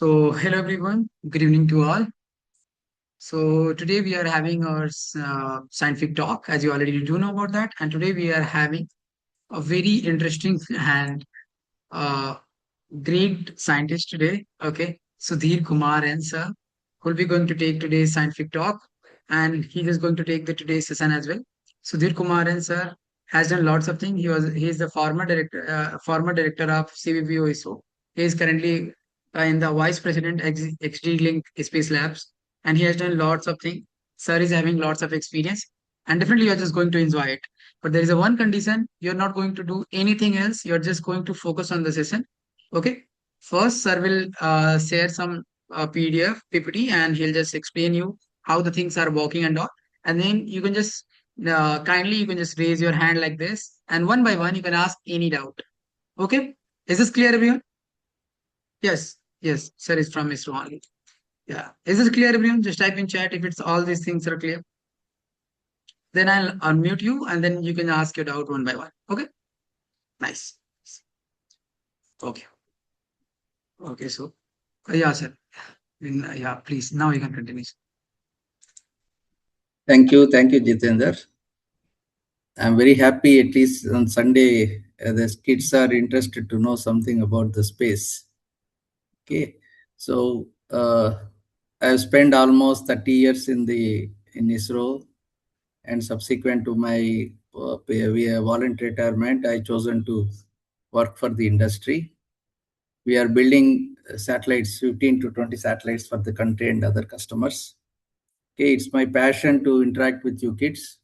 So, hello everyone, good evening to all. So, today we are having our scientific talk, as you already do know about that. And today we are having a very interesting and uh, great scientist today. Okay, Sudheer Kumar N, sir, who will be going to take today's scientific talk, and he is going to take the today's session as well. Sudheer Kumar N, sir, has done lots of things. He is the former director of CBPO ISRO. He is currently in the vice president XDLINX Space Labs, and he has done lots of things. Sir is having lots of experience, and definitely you are just going to enjoy it. But there is a one condition: you're not going to do anything else. You're just going to focus on the session. Okay. First, sir will share some PDF, PPT, and he'll just explain you how the things are working and all. And then you can just kindly you can just raise your hand like this, and one by one you can ask any doubt. Okay. Is this clear, everyone? Yes. Yes. Sir is from ISRO only. Yeah. Is this clear, everyone? Just type in chat if it's all these things are clear. Then I'll unmute you, and then you can ask your doubt one by one. Okay. Nice. Okay. Okay. So, yeah, sir. Yeah, please. Now you can continue. Thank you, Jitendra. I'm very happy. At least on Sunday, the kids are interested to know something about the space. Okay, so I've spent almost 30 years in ISRO, and subsequent to my voluntary retirement, I chosen to work for the industry. We are building satellites, 15 to 20 satellites for the country and other customers. Okay, it's my passion to interact with you kids,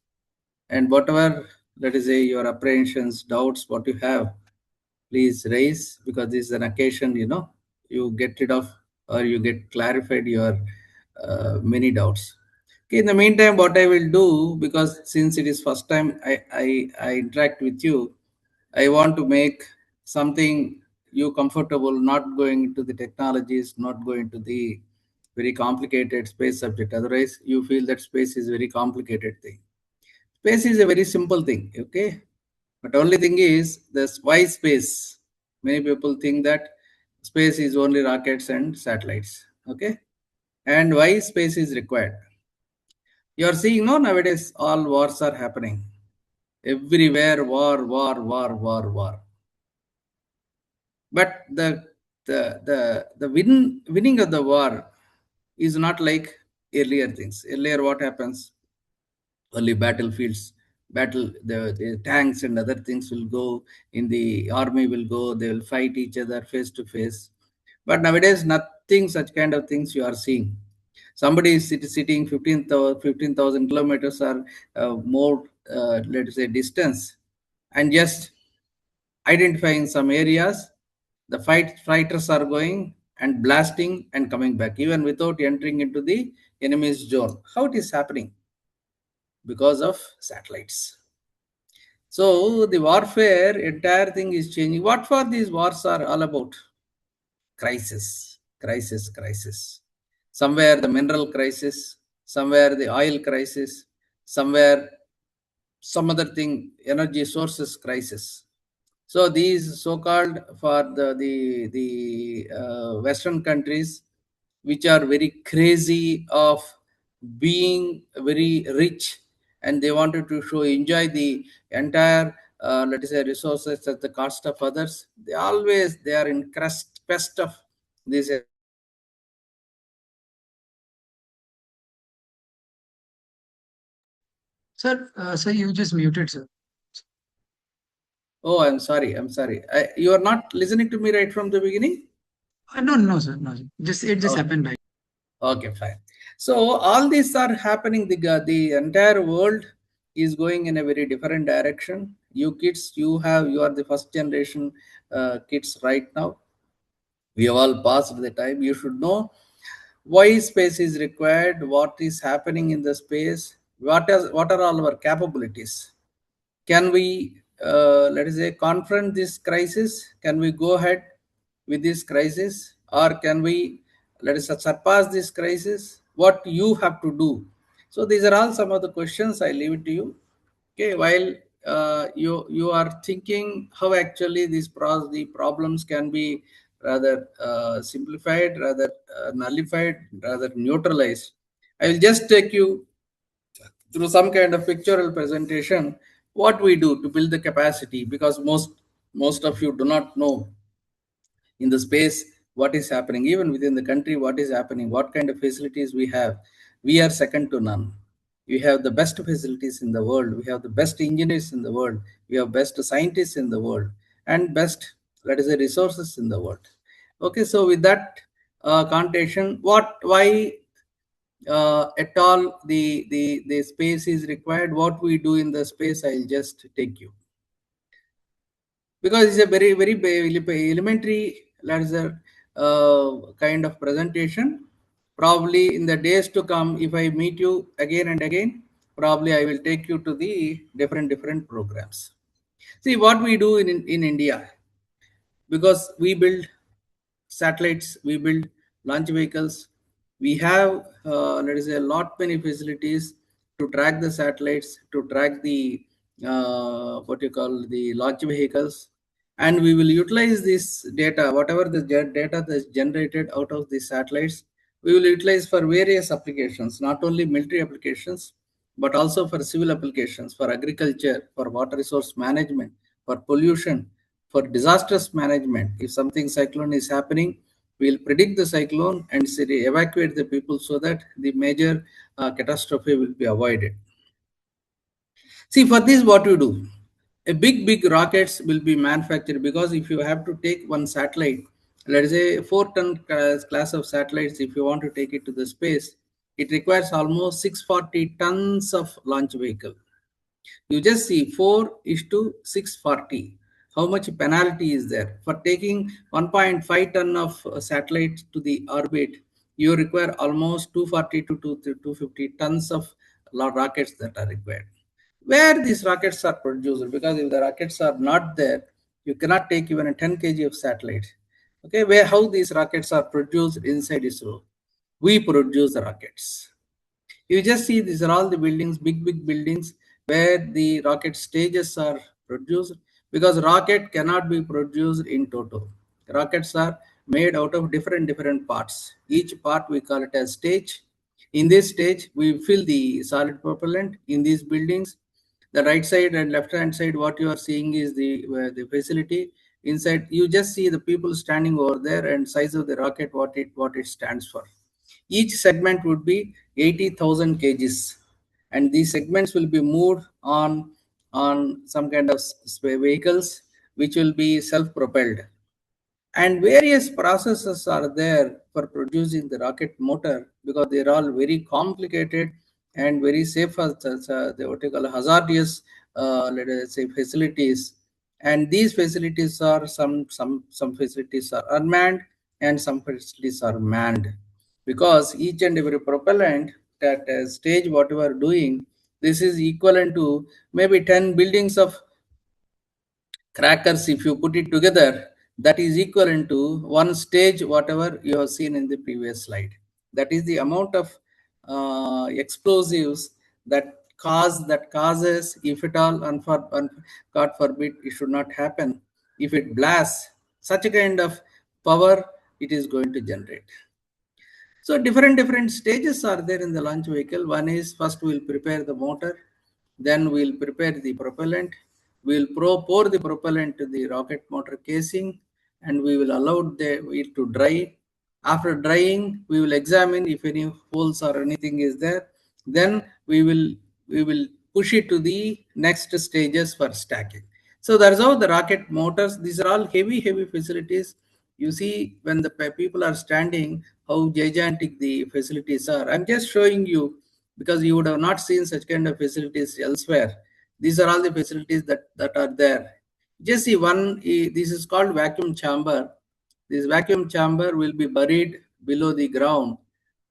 and whatever, let us say, your apprehensions, doubts, what you have, please raise, because this is an occasion, you get rid of or you get clarified your many doubts. Okay, in the meantime, what I will do, because since it is first time I interact with you, I want to make something you comfortable, not going into the technologies, not going to the very complicated space subject. Otherwise, you feel that space is very complicated thing. Space is a very simple thing, okay? But only thing is this why space. Many people think that space is only rockets and satellites, okay? And why space is required. You are seeing, no, nowadays all wars are happening. Everywhere war, war, war, war, war. But the winning of the war is not like earlier things. Earlier, what happens? Only battlefields, the tanks and other things will go in, the army will go, they will fight each other face to face. But nowadays, nothing such kind of things you are seeing. Somebody is sitting 15,000 kilometers or more, let us say, distance, and just identifying some areas. The fighters are going and blasting and coming back, even without entering into the enemy's zone. How it is happening? Because of satellites. So the warfare, entire thing is changing. What for these wars are all about? Crisis, crisis, crisis. Somewhere the mineral crisis, somewhere the oil crisis, somewhere some other thing, energy sources crisis. So these so-called, for the Western countries, which are very crazy of being very rich, and they wanted to enjoy the entire, let us say, resources at the cost of others. They are in quest of this. Sir, sir, you just muted, sir. Oh, I'm sorry. You are not listening to me right from the beginning. No, no, sir, no, sir. It just Okay. happened, right? Okay, fine. So all these are happening. The entire world is going in a very different direction. You kids, you are the first generation kids right now. We have all passed the time. You should know why space is required, what is happening in the space, what are all our capabilities. Can we, let us say, confront this crisis? Can we go ahead with this crisis, or can we, let us surpass this crisis? What you have to do? So these are all some of the questions. I leave it to you. Okay, while you are thinking how actually the problems can be rather simplified, rather nullified, rather neutralized. I will just take you through some kind of pictorial presentation what we do to build the capacity, because most of you do not know in the space what is happening, even within the country what is happening, what kind of facilities we have. We are second to none. We have the best facilities in the world, we have the best engineers in the world, we have best scientists in the world, and best, let us say, resources in the world. Okay, so with that connotation, what, why at all the space is required, what we do in the space, I'll just take you, because it's a very elementary, let's say, kind of presentation. Probably in the days to come, if I meet you again and again, probably I will take you to the different programs. See what we do in India, because we build satellites, we build launch vehicles. We have, let us say, a lot many facilities to track the satellites, to track the what you call the launch vehicles, and we will utilize this data, whatever the data that's generated out of these satellites, we will utilize for various applications, not only military applications, but also for civil applications, for agriculture, for water resource management, for pollution, for disastrous management. If something cyclone is happening, we will predict the cyclone and say, evacuate the people so that the major catastrophe will be avoided. See, for this, what you do? A big rockets will be manufactured, because if you have to take one satellite, let's say 4-ton class of satellites, if you want to take it to the space, it requires almost 640 tons of launch vehicle. You just see 4 is to 640. How much penalty is there? For taking 1.5 ton of satellite to the orbit, you require almost 240 to 250 tons of rockets that are required. Where these rockets are produced? Because if the rockets are not there, you cannot take even a 10 kg of satellite. Okay, where, how these rockets are produced inside ISRO? We produce the rockets. You just see these are all the buildings, big buildings, where the rocket stages are produced, because rocket cannot be produced in toto. Rockets are made out of different parts. Each part we call it as stage. In this stage, we fill the solid propellant in these buildings. The right side and left hand side, what you are seeing is the facility. Inside, you just see the people standing over there, and size of the rocket, what it stands for. Each segment would be 80,000 kgs, and these segments will be moved on some kind of vehicles which will be self-propelled. And various processes are there for producing the rocket motor, because they're all very complicated and very safe, the what you call hazardous, let us say, facilities. And these facilities are, some facilities are unmanned and some facilities are manned, because each and every propellant that stage whatever doing, this is equivalent to maybe 10 buildings of crackers. If you put it together, that is equivalent to one stage whatever you have seen in the previous slide. That is the amount of explosives that causes, if at all, God forbid it should not happen, if it blasts, such a kind of power it is going to generate. So different stages are there in the launch vehicle. One is, first we'll prepare the motor, then we'll prepare the propellant. We'll pour the propellant to the rocket motor casing, and we will allow it to dry. After drying, we will examine if any holes or anything is there. Then we will push it to the next stages for stacking. So that's how the rocket motors. These are all heavy facilities. You see, when the people are standing, how gigantic the facilities are. I'm just showing you, because you would have not seen such kind of facilities elsewhere. These are all the facilities that are there. Just see one, this is called vacuum chamber. This vacuum chamber will be buried below the ground,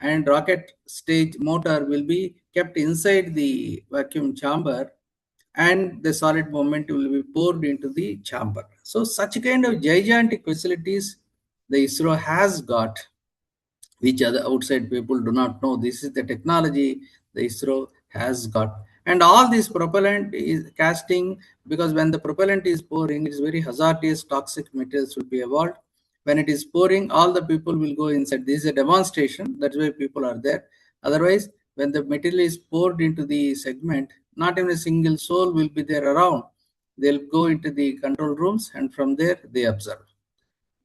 and rocket stage motor will be kept inside the vacuum chamber, and the solid movement will be poured into the chamber. So such kind of gigantic facilities the ISRO has got, which other outside people do not know. This is the technology the ISRO has got. And all this propellant is casting, because when the propellant is pouring, it is very hazardous, toxic materials will be evolved. When it is pouring, all the people will go inside. This is a demonstration. That's why people are there. Otherwise, when the material is poured into the segment, not even a single soul will be there around. They'll go into the control rooms, and from there they observe.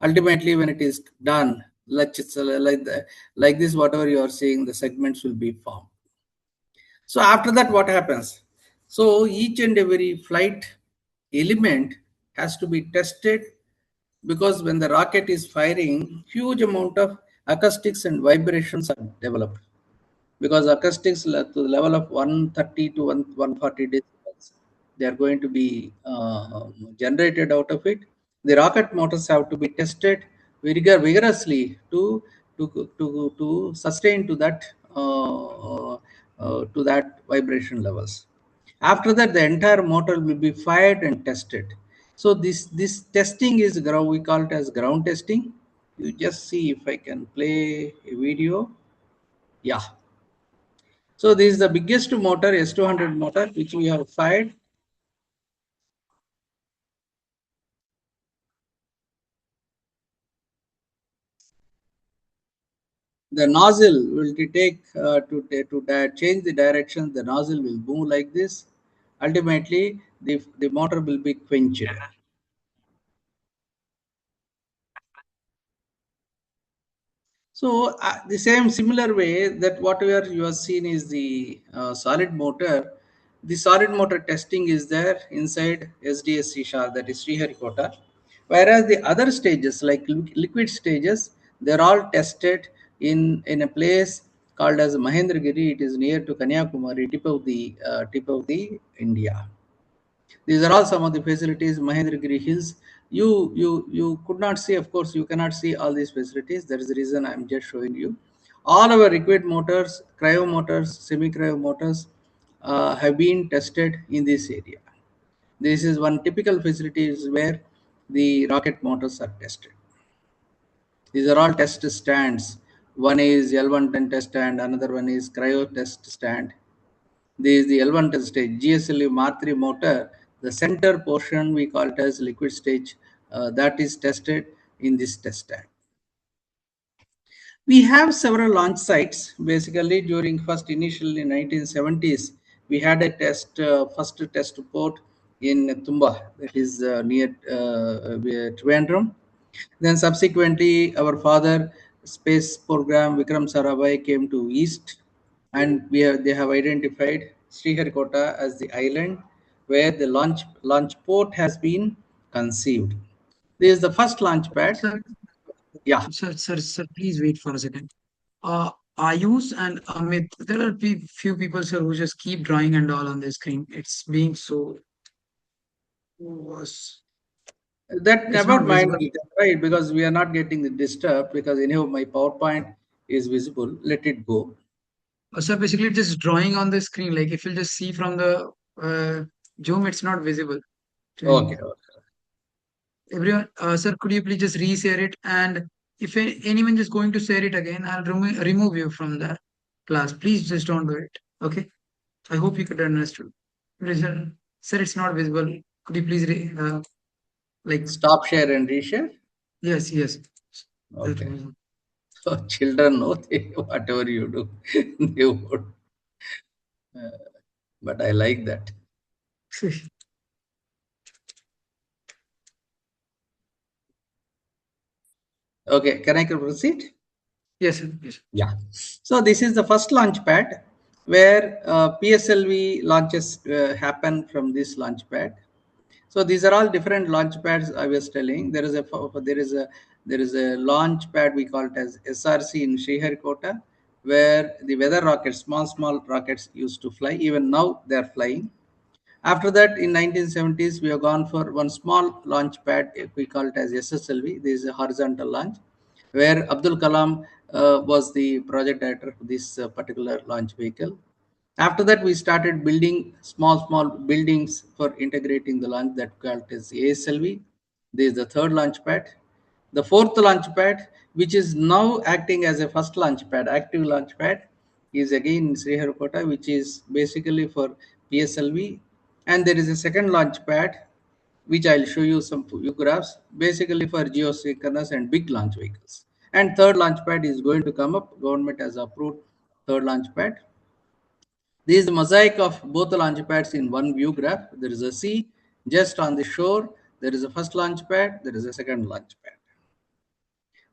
Ultimately, when it is done, like this, whatever you are seeing, the segments will be formed. So after that, what happens? So each and every flight element has to be tested, because when the rocket is firing, huge amount of acoustics and vibrations are developed, because acoustics to the level of 130 to 140 decibels, they are going to be generated out of it. The rocket motors have to be tested vigorously to sustain to that vibration levels. After that, the entire motor will be fired and tested. So this testing is ground. We call it as ground testing. You just see if I can play a video. Yeah. So this is the biggest motor, S200 motor, which we have fired. The nozzle will take change the direction. The nozzle will move like this. Ultimately, the motor will be quenched. So the same similar way that whatever you have seen is the solid motor. The solid motor testing is there inside SDSC Shah, that is Sriharikota. Whereas the other stages like liquid stages, they're all tested in a place called as Mahendragiri. It is near to Kanyakumari, tip of the India. These are all some of the facilities, Mahendragiri Hills. You could not see, of course, you cannot see all these facilities. That is the reason I'm just showing you. All our liquid motors, cryo motors, semi-cryo motors have been tested in this area. This is one typical facilities where the rocket motors are tested. These are all test stands. One is L110 test stand, another one is cryo test stand. This is the L1 test stage, GSLV Mark III motor. The center portion we call it as liquid stage, that is tested in this test stand. We have several launch sites. Basically, during first initially 1970s, we had a first test port in Tumba, that is near Trivandrum. Then subsequently, our father space program Vikram Sarabhai came to East, and they have identified Sriharikota as the island where the launch port has been conceived. This is the first launch pad. Sir, Yeah, sir, please wait for a second. Ayush and Amit, there are few people, sir, who just keep drawing and all on the screen. It's being so, was- that it's never not mind, visible. right? Because we are not getting the disturb, because anyhow my PowerPoint is visible. Let it go. So basically, just drawing on the screen. Like if you just see from the uh, Zoom, it's not visible to Okay. anyone. Everyone, sir, could you please just re-share it? And if anyone just going to share it again, I'll remove you from the class. Please just don't do it. Okay. I hope you could understand. Sir, it's not visible. Could you please like Stop share and reshare. yes, yes. That Okay. was So children know whatever you do, they would. But I like that. Okay, can I proceed? yes, sir, yes. Yeah. So this is the first launch pad where PSLV launches happen from this launch pad. So these are all different launch pads. I was telling there is a launch pad we call it as SRC in Sriharikota, where the weather rockets, small rockets used to fly. Even now they are flying. After that, in 1970s, we have gone for one small launch pad. We call it as SSLV. This is a horizontal launch, where Abdul Kalam was the project director for this particular launch vehicle. After that, we started building small buildings for integrating the launch, that called as ASLV. This is the third launch pad. The fourth launch pad, which is now acting as a first launch pad, active launch pad, is again in Sriharikota, which is basically for PSLV. And there is a second launch pad which I'll show you some few graphs, basically for geosynchronous and big launch vehicles. And third launch pad is going to come up. Government has approved third launch pad. This is the mosaic of both the launch pads in one view graph. There is a sea just on the shore. There is a first launch pad. There is a second launch pad.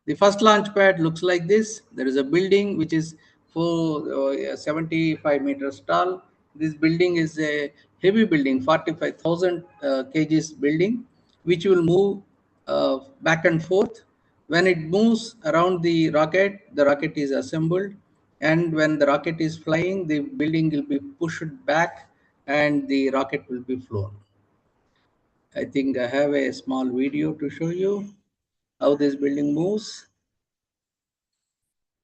The first launch pad looks like this. There is a building which is 75 meters tall. This building is a heavy building, 45,000 kgs building, which will move back and forth. When it moves around the rocket is assembled. And when the rocket is flying, the building will be pushed back and the rocket will be flown. I think I have a small video to show you how this building moves.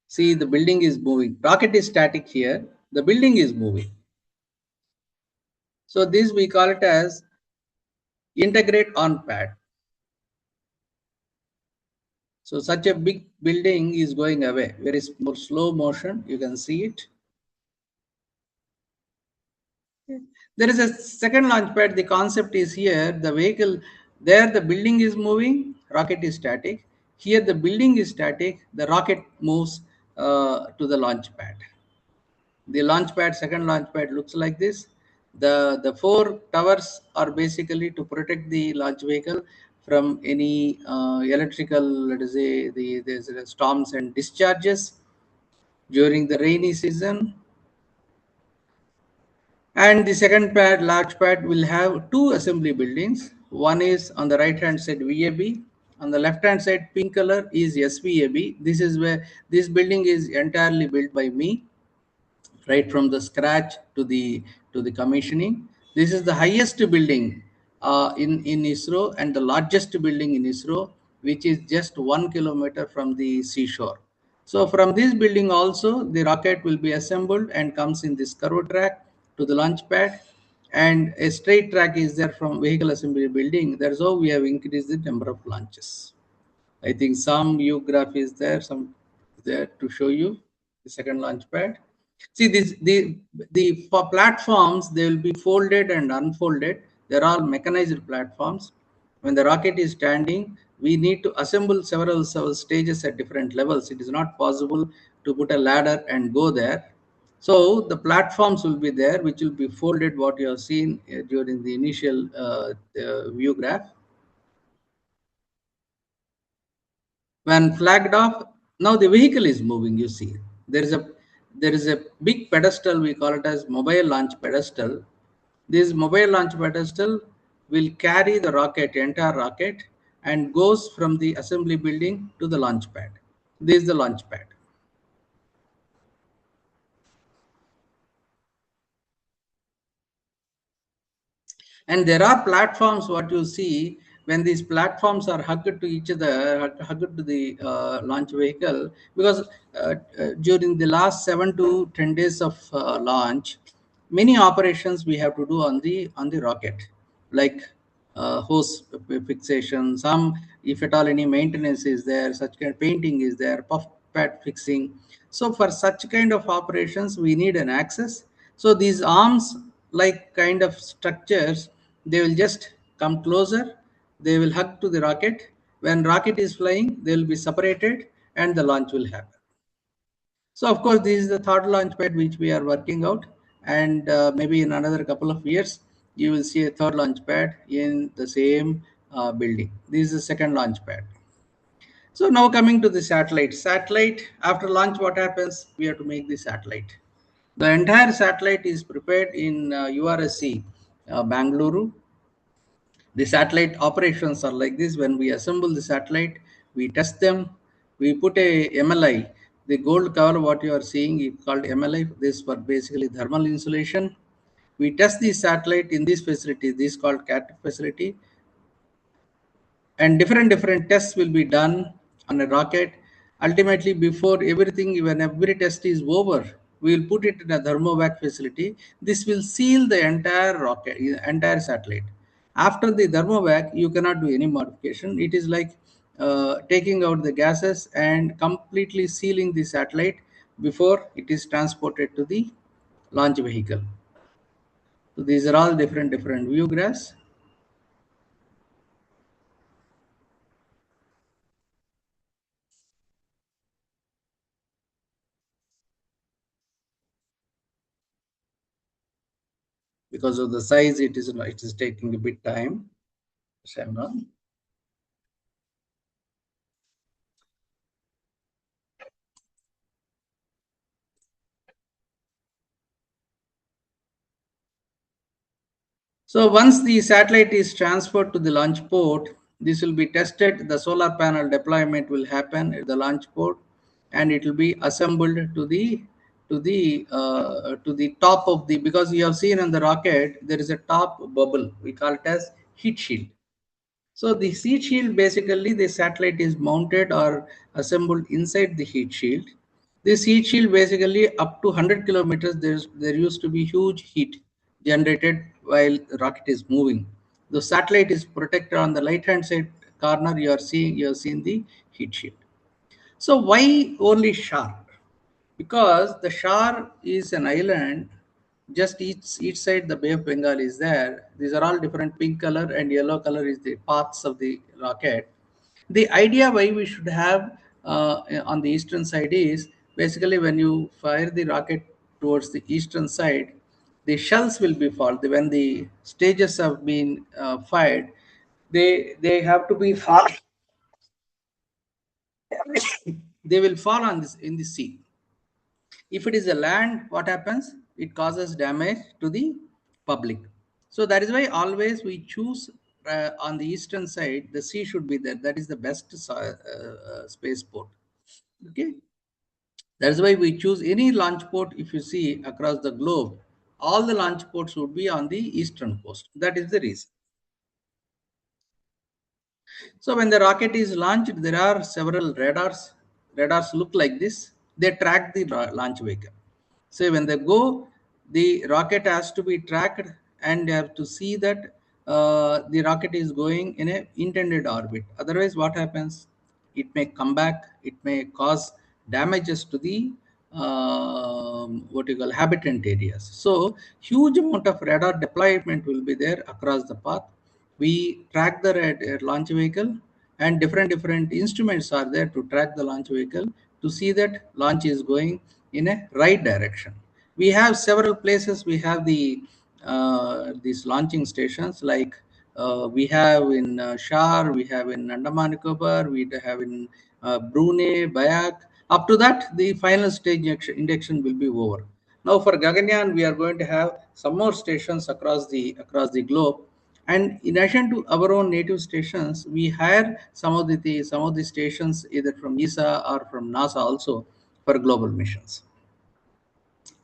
See, the building is moving. Rocket is static here. The building is moving. So this we call it as integrate on pad. So such a big building is going away. Very more slow motion. You can see it. There is a second launch pad. The concept is here. The vehicle, there the building is moving. Rocket is static. Here the building is static. The rocket moves to the launch pad. The launch pad, second launch pad looks like this. The four towers are basically to protect the launch vehicle from any electrical, let us say, there's storms and discharges during the rainy season. And the second pad, large pad, will have two assembly buildings. One is on the right hand side VAB. On the left hand side, pink color is SVAB. This is where this building is entirely built by me, right from the scratch to the commissioning. This is the highest building in ISRO and the largest building in ISRO, which is just 1 kilometer from the seashore. So from this building also the rocket will be assembled and comes in this curved track to the launch pad, and a straight track is there from vehicle assembly building. That's how we have increased the number of launches. I think some view graph is there, some there to show you the second launch pad. See this the for platforms they will be folded and unfolded. They're all mechanized platforms. When the rocket is standing, we need to assemble several stages at different levels. It is not possible to put a ladder and go there. So the platforms will be there, which will be folded. What you have seen during the initial view graph. When flagged off, now the vehicle is moving. You see there is a big pedestal, we call it as mobile launch pedestal. This mobile launch pedestal will carry the rocket, entire rocket, and goes from the assembly building to the launch pad. This is the launch pad. And there are platforms, what you see, when these platforms are hugged to each other, hugged to the launch vehicle, because during the last 7 to 10 days of launch, many operations we have to do on the rocket, like hose fixation, some, if at all any maintenance is there, such kind of painting is there, puff pad fixing. So for such kind of operations we need an access. So these arms like kind of structures, they will just come closer, they will hug to the rocket. When rocket is flying, they will be separated and the launch will happen. So of course this is the third launch pad which we are working out, and maybe in another couple of years you will see a third launch pad in the same building. This is the second launch pad. So now coming to the satellite. Satellite, after launch what happens? We have to make the satellite. The entire satellite is prepared in URSC, Bangalore. The satellite operations are like this. When we assemble the satellite, we test them, we put a MLI. The gold cover, what you are seeing, is called MLI. This for basically thermal insulation. We test the satellite in this facility. This is called CAT facility, and different tests will be done on a rocket. Ultimately, before everything, when every test is over, we will put it in a thermovac facility. This will seal the entire rocket, entire satellite. After the thermovac, you cannot do any modification. It is like taking out the gases and completely sealing the satellite before it is transported to the launch vehicle. So these are all different view graphs. Because of the size, it is taking a bit time. Shamron. So once the satellite is transferred to the launch port, this will be tested. The solar panel deployment will happen at the launch port, and it will be assembled to the top of the, because you have seen on the rocket there is a top bubble. We call it as heat shield. So the heat shield, basically the satellite is mounted or assembled inside the heat shield. This heat shield, basically up to 100 kilometers, there used to be huge heat generated while the rocket is moving. The satellite is protected on the right hand side corner. You are seeing the heat shield. So why only Shar? Because the Shar is an island, just each side the Bay of Bengal is there. These are all different. Pink color and yellow color is the paths of the rocket. The idea why we should have on the eastern side is, basically when you fire the rocket towards the eastern side, the shells will be fall. When the stages have been fired, they have to be fall. They will fall on this in the sea. If it is a land, what happens? It causes damage to the public. So that is why always we choose on the eastern side, the sea should be there. That is the best spaceport. Okay. That is why we choose any launch port. If you see across the globe, all the launch ports would be on the eastern coast. That is the reason. So when the rocket is launched, there are several radars. Radars look like this. They track the launch vehicle. So when they go, the rocket has to be tracked, and they have to see that the rocket is going in a intended orbit. Otherwise, what happens? It may come back. It may cause damages to the what you call habitant areas. So huge amount of radar deployment will be there across the path. We track the launch vehicle, and different instruments are there to track the launch vehicle to see that launch is going in a right direction. We have several places. We have these launching stations, like we have in Shar, we have in Andaman Nicobar, we have in Brunei, Bayak. Up to that, the final stage induction will be over. Now for Gaganyaan, we are going to have some more stations across the globe. And in addition to our own native stations, we hire some of the stations either from ESA or from NASA also for global missions.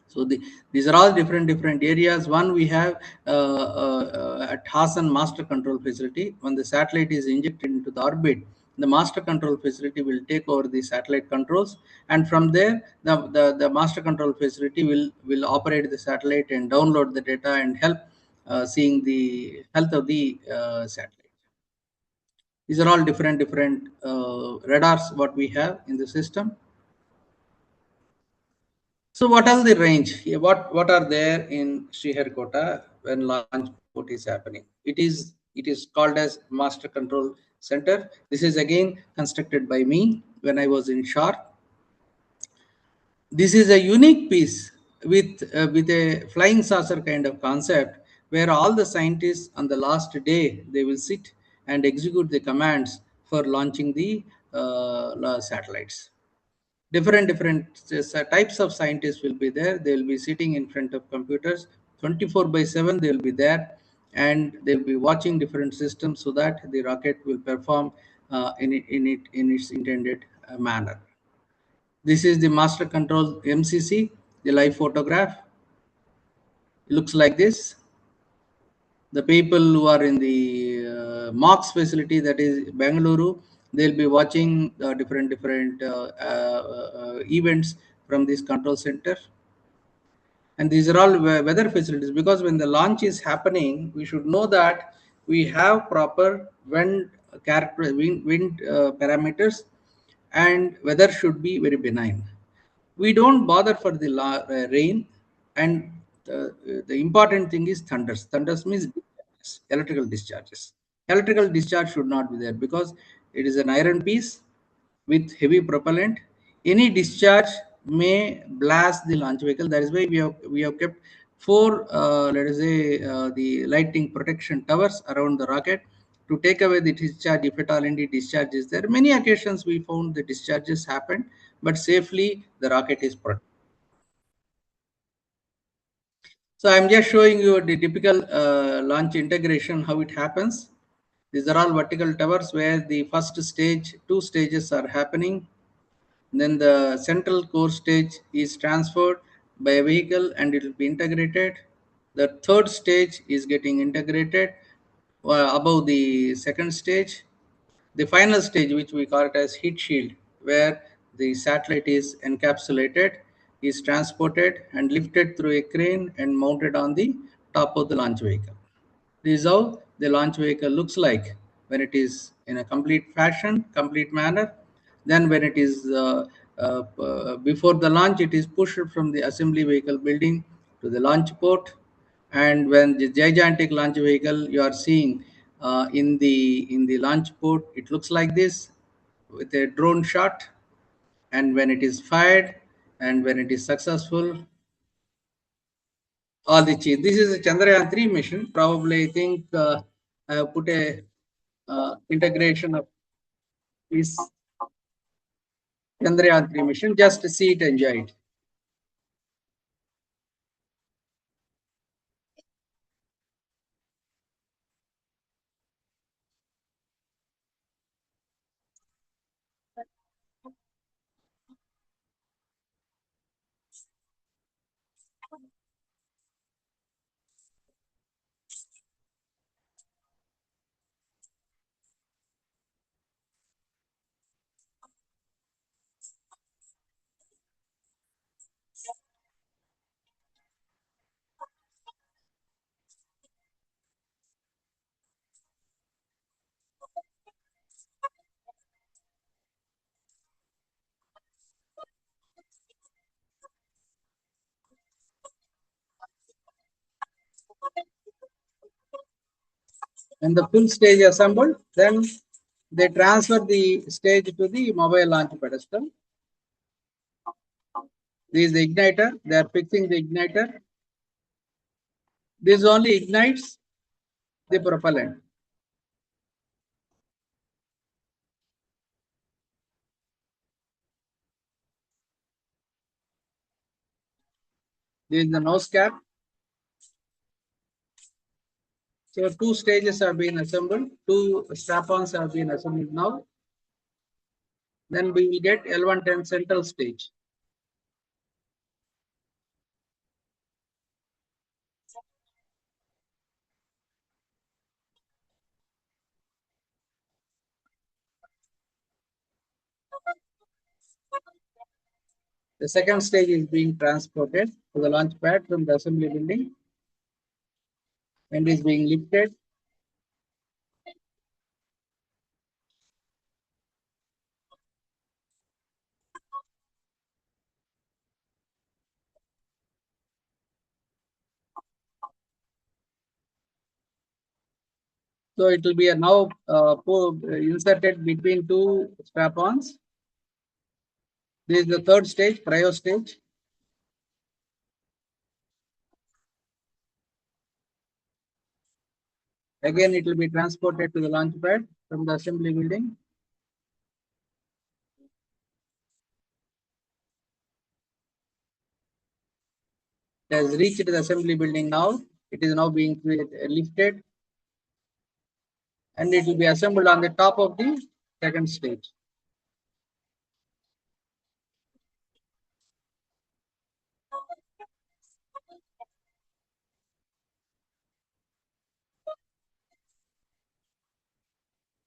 So these are all different areas. One, we have at Hassan Master Control Facility. When the satellite is injected into the orbit, the Master Control Facility will take over the satellite controls, and from there, the Master Control Facility will operate the satellite and download the data and help seeing the health of the satellite. These are all different radars what we have in the system. So what are the range? What are there in Sriharikota when launch port is happening? It is called as Master Control Center. This is again constructed by me when I was in Shar. This is a unique piece with a flying saucer kind of concept, where all the scientists on the last day they will sit and execute the commands for launching the satellites. Different types of scientists will be there. They will be sitting in front of computers 24/7. They will be there, and they'll be watching different systems so that the rocket will perform in its intended manner. This is the master control MCC, the live photograph. It looks like this. The people who are in the MOX facility, that is Bangalore, they'll be watching different events from this control center. And these are all weather facilities, because when the launch is happening, we should know that we have proper wind parameters, and weather should be very benign. We don't bother for the rain, and the important thing is thunders. Thunders means discharges, electrical discharges. Electrical discharge should not be there, because it is an iron piece with heavy propellant. Any discharge may blast the launch vehicle. That is why we have kept four, let us say, the lightning protection towers around the rocket to take away the discharge if at all any discharge is there. Many occasions we found the discharges happen, but safely the rocket is protected. So I'm just showing you the typical launch integration, how it happens. These are all vertical towers where the first stage, two stages are happening. Then the central core stage is transferred by a vehicle and it will be integrated. The third stage is getting integrated above the second stage. The final stage, which we call it as heat shield, where the satellite is encapsulated, is transported and lifted through a crane and mounted on the top of the launch vehicle. This is how the launch vehicle looks like when it is in a complete fashion, complete manner. Then when it is before the launch, it is pushed from the assembly vehicle building to the launch port. And when the gigantic launch vehicle you are seeing in the launch port, it looks like this with a drone shot. And when it is fired and when it is successful, all the cheese. This is a Chandrayaan-3 mission. Probably, I think I have put a integration of this Chandrayaan-3 mission. Just see it, enjoy it. And the full stage assembled, then they transfer the stage to the mobile launch pedestal. This is the igniter. They are fixing the igniter. This only ignites the propellant. This is the nose cap. So two stages have been assembled. Two strap-ons have been assembled now. Then we will get L110 central stage. The second stage is being transported to the launch pad from the assembly building and is being lifted. So it will be now inserted between two strap-ons. This is the third stage, cryo stage. Again, it will be transported to the launch pad from the assembly building. It has reached the assembly building now. It is now being lifted and it will be assembled on the top of the second stage.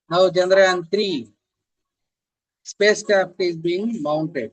Now Chandrayaan-3 spacecraft is being mounted.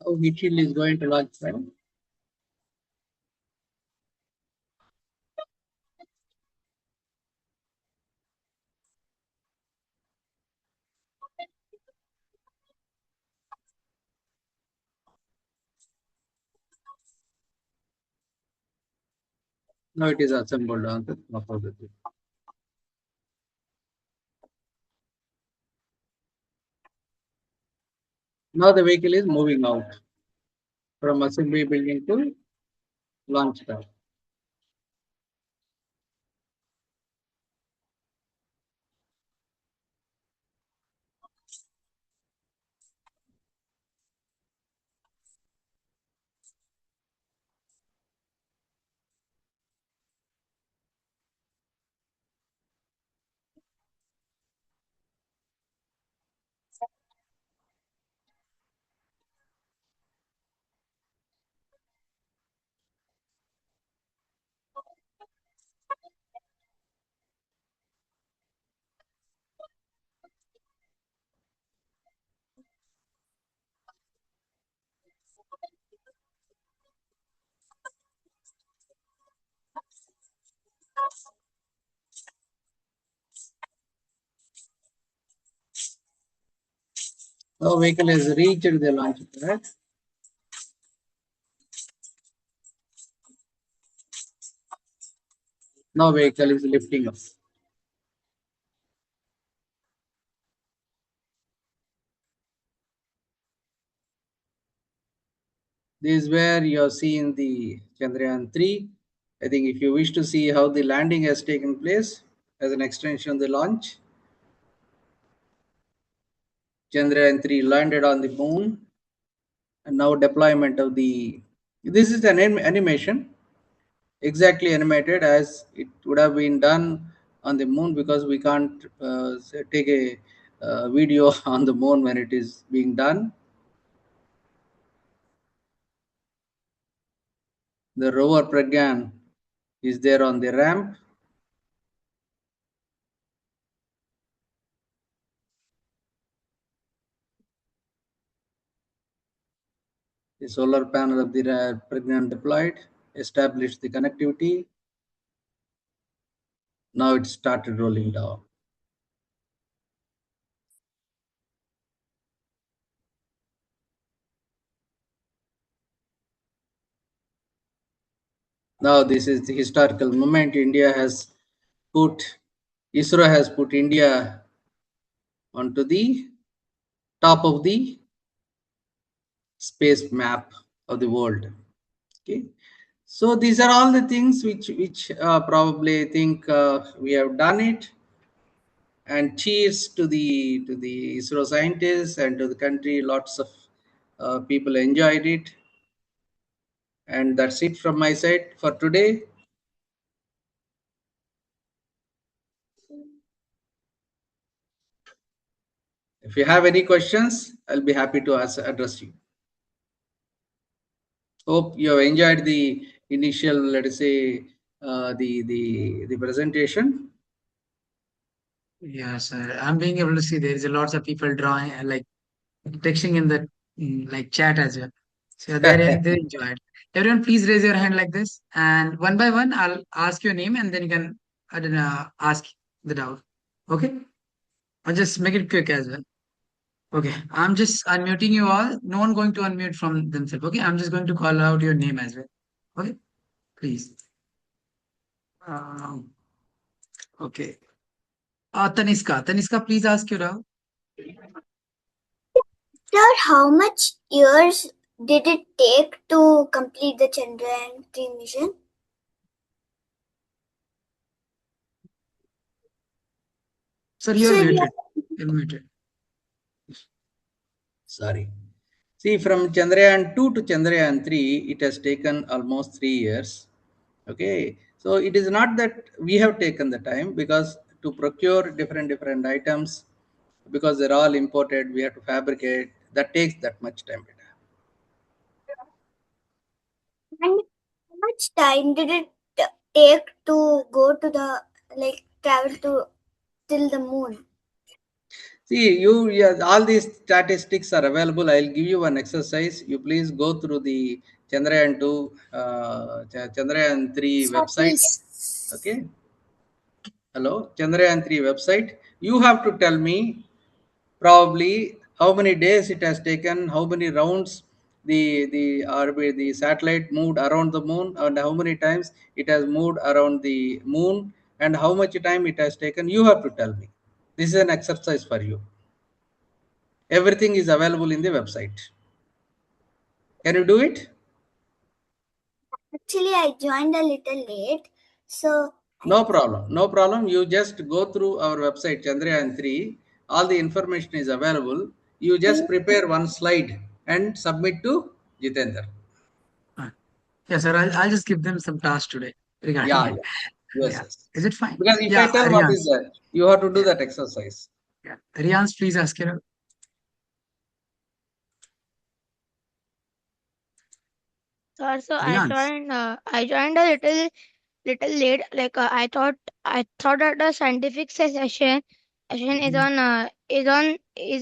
Oh, heat shield is going to launch, right? No, it is assembled on the top of the thing. Now the vehicle is moving out from assembly building to launch pad. Now vehicle has reached the launch pad. Now vehicle is lifting up. This is where you are seeing the Chandrayaan-3. I think if you wish to see how the landing has taken place as an extension of the launch, Chandrayaan-3 landed on the moon, and now deployment of the. This is an animation, exactly animated as it would have been done on the moon, because we can't take a video on the moon when it is being done. The rover Pragyan is there on the ramp. The solar panel of the Pragyan deployed, established the connectivity. Now it started rolling down. Now this is the historical moment. ISRO has put India onto the top of the space map of the world. Okay, so these are all the things which probably think we have done it. And cheers to the ISRO scientists and to the country. Lots of people enjoyed it, and that's it from my side for today. If you have any questions, I'll be happy to address you. Hope you have enjoyed the initial, let us say, the presentation. Yes, sir. I'm being able to see there is a lots of people drawing, like texting in the like chat as well. So they enjoyed. Everyone, please raise your hand like this, and one by one, I'll ask your name, and then you can I don't know, ask the doubt. Okay, I'll just make it quick as well. Okay, I'm just unmuting you all. No one going to unmute from themselves. Okay, I'm just going to call out your name as well. Okay, please. Um, okay. Taniska. Taniska, please ask your doubt. Sir, how much years did it take to complete the Chandrayaan-3 mission? Sir, you're Sir, muted. You're muted. Sorry. See, from Chandrayaan 2 to Chandrayaan 3, it has taken almost 3 years. Okay. So it is not that we have taken the time, because to procure different items, because they're all imported, we have to fabricate. That takes that much time. and how much time did it take to go to the travel to till the moon? See, yeah, all these statistics are available. I'll give you one exercise. You please go through the Chandrayaan-2, Chandrayaan-3 Sir, website. please. Okay. Hello, Chandrayaan-3 website. You have to tell me probably how many days it has taken, how many rounds the satellite moved around the moon, and how many times it has moved around the moon, and how much time it has taken. You have to tell me. This is an exercise for you. Everything is available in the website. Can you do it? Actually, I joined a little late, so No problem. No problem. You just go through our website, Chandrayaan 3. All the information is available. You just prepare one slide and submit to Jitendra. Uh, yeah, sir. I'll just give them some tasks today regarding Yeah, it. yeah. Yes, Yeah. yes. Is it fine? Because if I Yeah, tell what is Arians. that, you have to do Yeah. that exercise. Yeah. Arians, please ask your Sir, so Arians. I joined a little late. Like I thought that the scientific session is Mhm.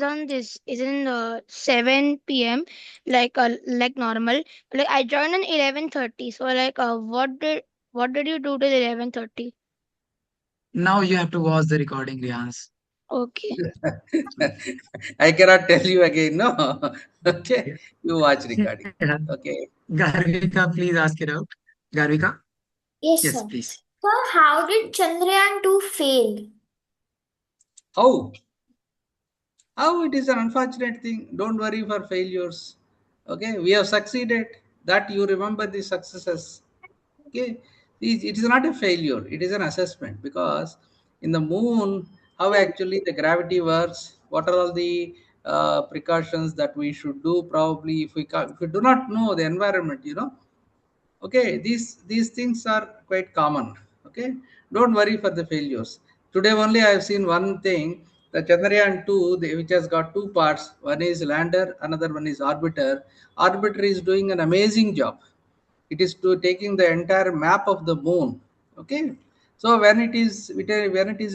on this is in 7 p.m. Like normal. Like I joined at 11:30. So what did you do till 11:30? Now you have to watch the recording, Arians. Okay. I cannot tell you again. No. Okay. Yeah. You watch recording. Yeah. Okay. Garvika, please ask it out. Garvika? yes, Yes, sir. please. So, how did Chandrayaan 2 fail? How? How it is an unfortunate thing. Don't worry for failures. Okay. We have succeeded. That you remember the successes. Okay, it is not a failure, it is an assessment, because in the moon, how actually the gravity works, what are all the precautions that we should do, probably if we do not know the environment, okay, these things are quite common. Okay, don't worry for the failures. Today only I have seen one thing, the Chandrayaan 2, which has got two parts. One is lander, another one is orbiter. Orbiter is doing an amazing job. It is to taking the entire map of the moon. Okay, so when it is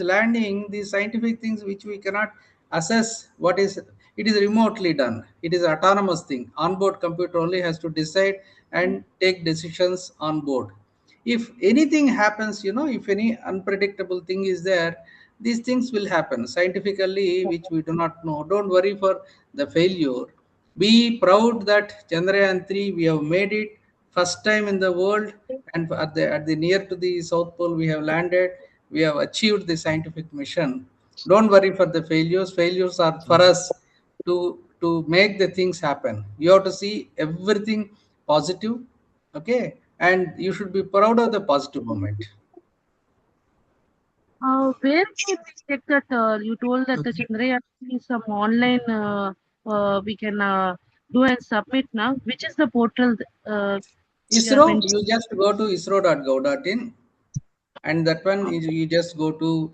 landing, these scientific things which we cannot assess, what is it is remotely done. It is autonomous thing. Onboard computer only has to decide and take decisions on board. If anything happens, if any unpredictable thing is there, these things will happen scientifically, which we do not know. Don't worry for the failure. Be proud that Chandrayaan 3 we have made it first time in the world, and at the near to the South Pole we have landed. We have achieved the scientific mission. Don't worry for the failures. Failures are for us to make the things happen. You have to see everything positive. Okay, and you should be proud of the positive moment. Where can we check that? You told that the Okay. Chandrayaan is some online. We can do and submit now. Which is the portal you ISRO, have mentioned? you just go to isro.gov.in, and that one is you just go to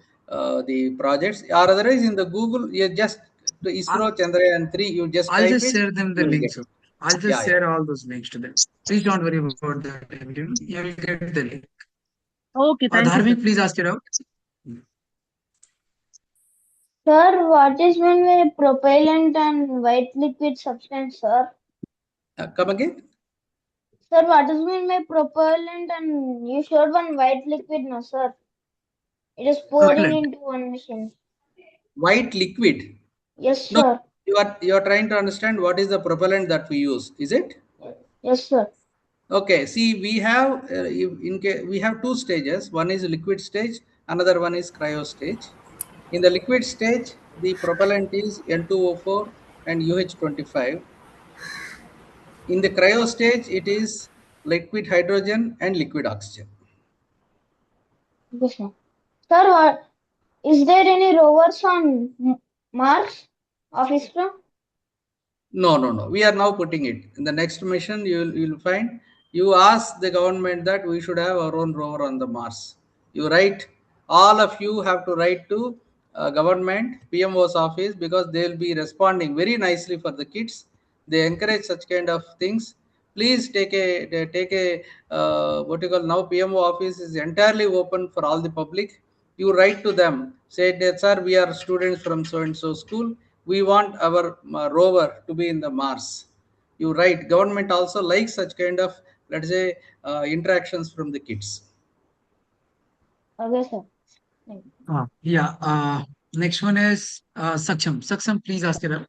the projects, or otherwise in the Google, you just the I- ISRO Chandrayaan 3, you just I'll type just it, share them the you will get links. it. I'll just Yeah, yeah. share all those links to them. Please don't worry about that. You'll get the link. Okay, thank you, Dharmik, sir. please ask it out. Sir, what is meant by propellant and white liquid substance, sir? Come again. Sir, what is meant by propellant and you showed one white liquid, no, sir? It is pouring Propellant. into one machine. White liquid. Yes, No, sir. you are trying to understand what is the propellant that we use, is it? Yes, sir. Okay, see, we have we have two stages. One is liquid stage, another one is cryo stage. In the liquid stage, the propellant is N2O4 and UH25. In the cryo stage, it is liquid hydrogen and liquid oxygen. Yes, sir. Sir, is there any rovers on Mars of ISRO? No, no, no. We are now putting it in the next mission. You'll find, you ask the government that we should have our own rover on the Mars. You write, all of you have to write to government PMO's office, because they'll be responding very nicely for the kids. They encourage such kind of things. Please take a what you call, now PMO office is entirely open for all the public. you write to them, say that, sir, we are students from so and so school. We want our rover to be in the Mars. You write. Government also likes such kind of, let's say, interactions from the kids. Okay, sir. Thank you. Yeah. Next one is Saksham. Saksham, please ask it up.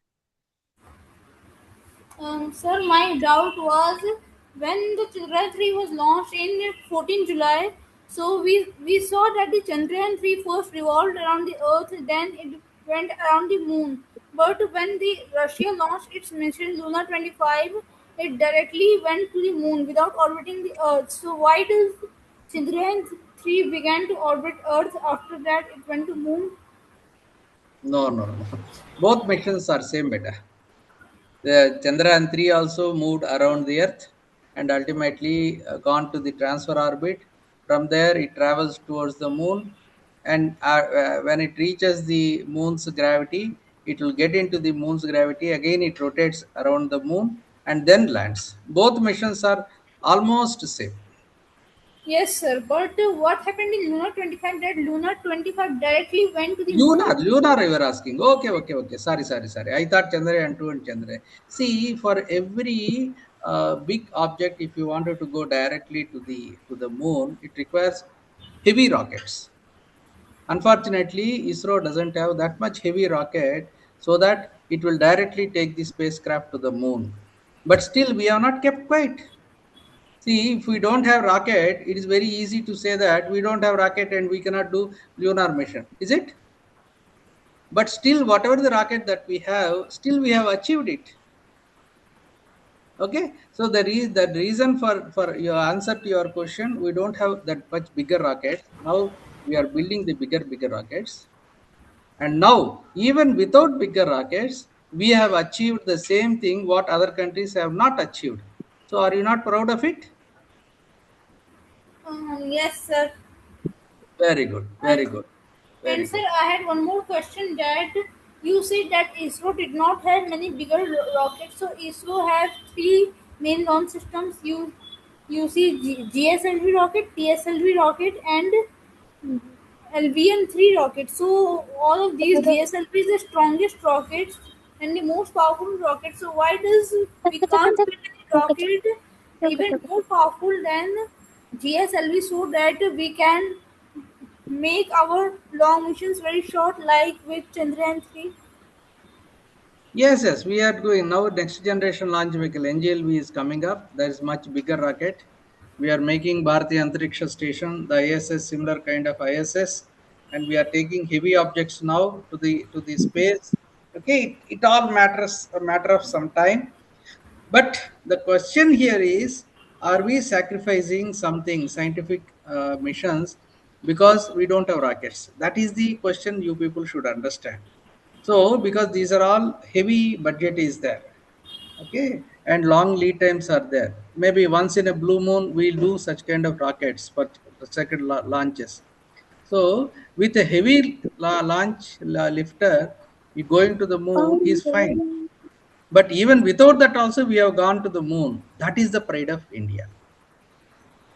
Sir, my doubt was when the Chandrayaan-3 was launched in 14 July, so we saw that the Chandrayaan-3 first revolved around the Earth, then it went around the Moon. But when the Russia launched its mission Luna 25, it directly went to the Moon without orbiting the Earth. So why does Chandrayaan-3 began to orbit Earth after that it went to Moon? No, no, no. Both missions are same beta. The Chandrayaan-3 also moved around the Earth and ultimately gone to the transfer orbit. From there, it travels towards the Moon, and when it reaches the Moon's gravity, it will get into the Moon's gravity. Again, it rotates around the Moon and then lands. Both missions are almost same. Yes, sir. But what happened in Luna 25? That Luna 25 directly went to the moon. Lunar, you were asking. Okay, okay, okay. Sorry, sorry, sorry. I thought Chandrayaan 2 and Chandrayaan. See, for every big object, if you wanted to go directly to the moon, it requires heavy rockets. Unfortunately, ISRO doesn't have that much heavy rocket so that it will directly take the spacecraft to the moon. But still, we have not kept quiet. See, if we don't have rocket, it is very easy to say that we don't have rocket and we cannot do lunar mission. Is it? But still, whatever the rocket that we have, still we have achieved it. Okay, so the reason for your answer to your question, we don't have that much bigger rocket. Now we are building the bigger rockets, and now even without bigger rockets, we have achieved the same thing what other countries have not achieved. So are you not proud of it? Yes, sir. Very good, And, very good, very and sir, good. I had one more question that you said that ISRO did not have many bigger rockets. So ISRO has three main launch systems. You see GSLV rocket, PSLV rocket, and LVM-3 rocket. So all of these GSLV is the strongest rockets and the most powerful rocket. So why does we can't build a rocket even more powerful than GSLV so that we can make our long missions very short, like with Chandrayaan 3? Yes, yes, we are doing now. Next generation launch vehicle NGLV is coming up. There is much bigger rocket. We are making Bharati Antariksha Station, the ISS, similar kind of ISS, and we are taking heavy objects now to the space. Okay, it all matters a matter of some time. But the question here is, are we sacrificing something scientific missions because we don't have rockets? That is the question you people should understand. So, because these are all heavy budget is there, okay, and long lead times are there. Maybe once in a blue moon, we'll do such kind of rockets for the second launches. So, with a heavy lifter, you going to the moon is fine. But even without that, also we have gone to the moon. That is the pride of India.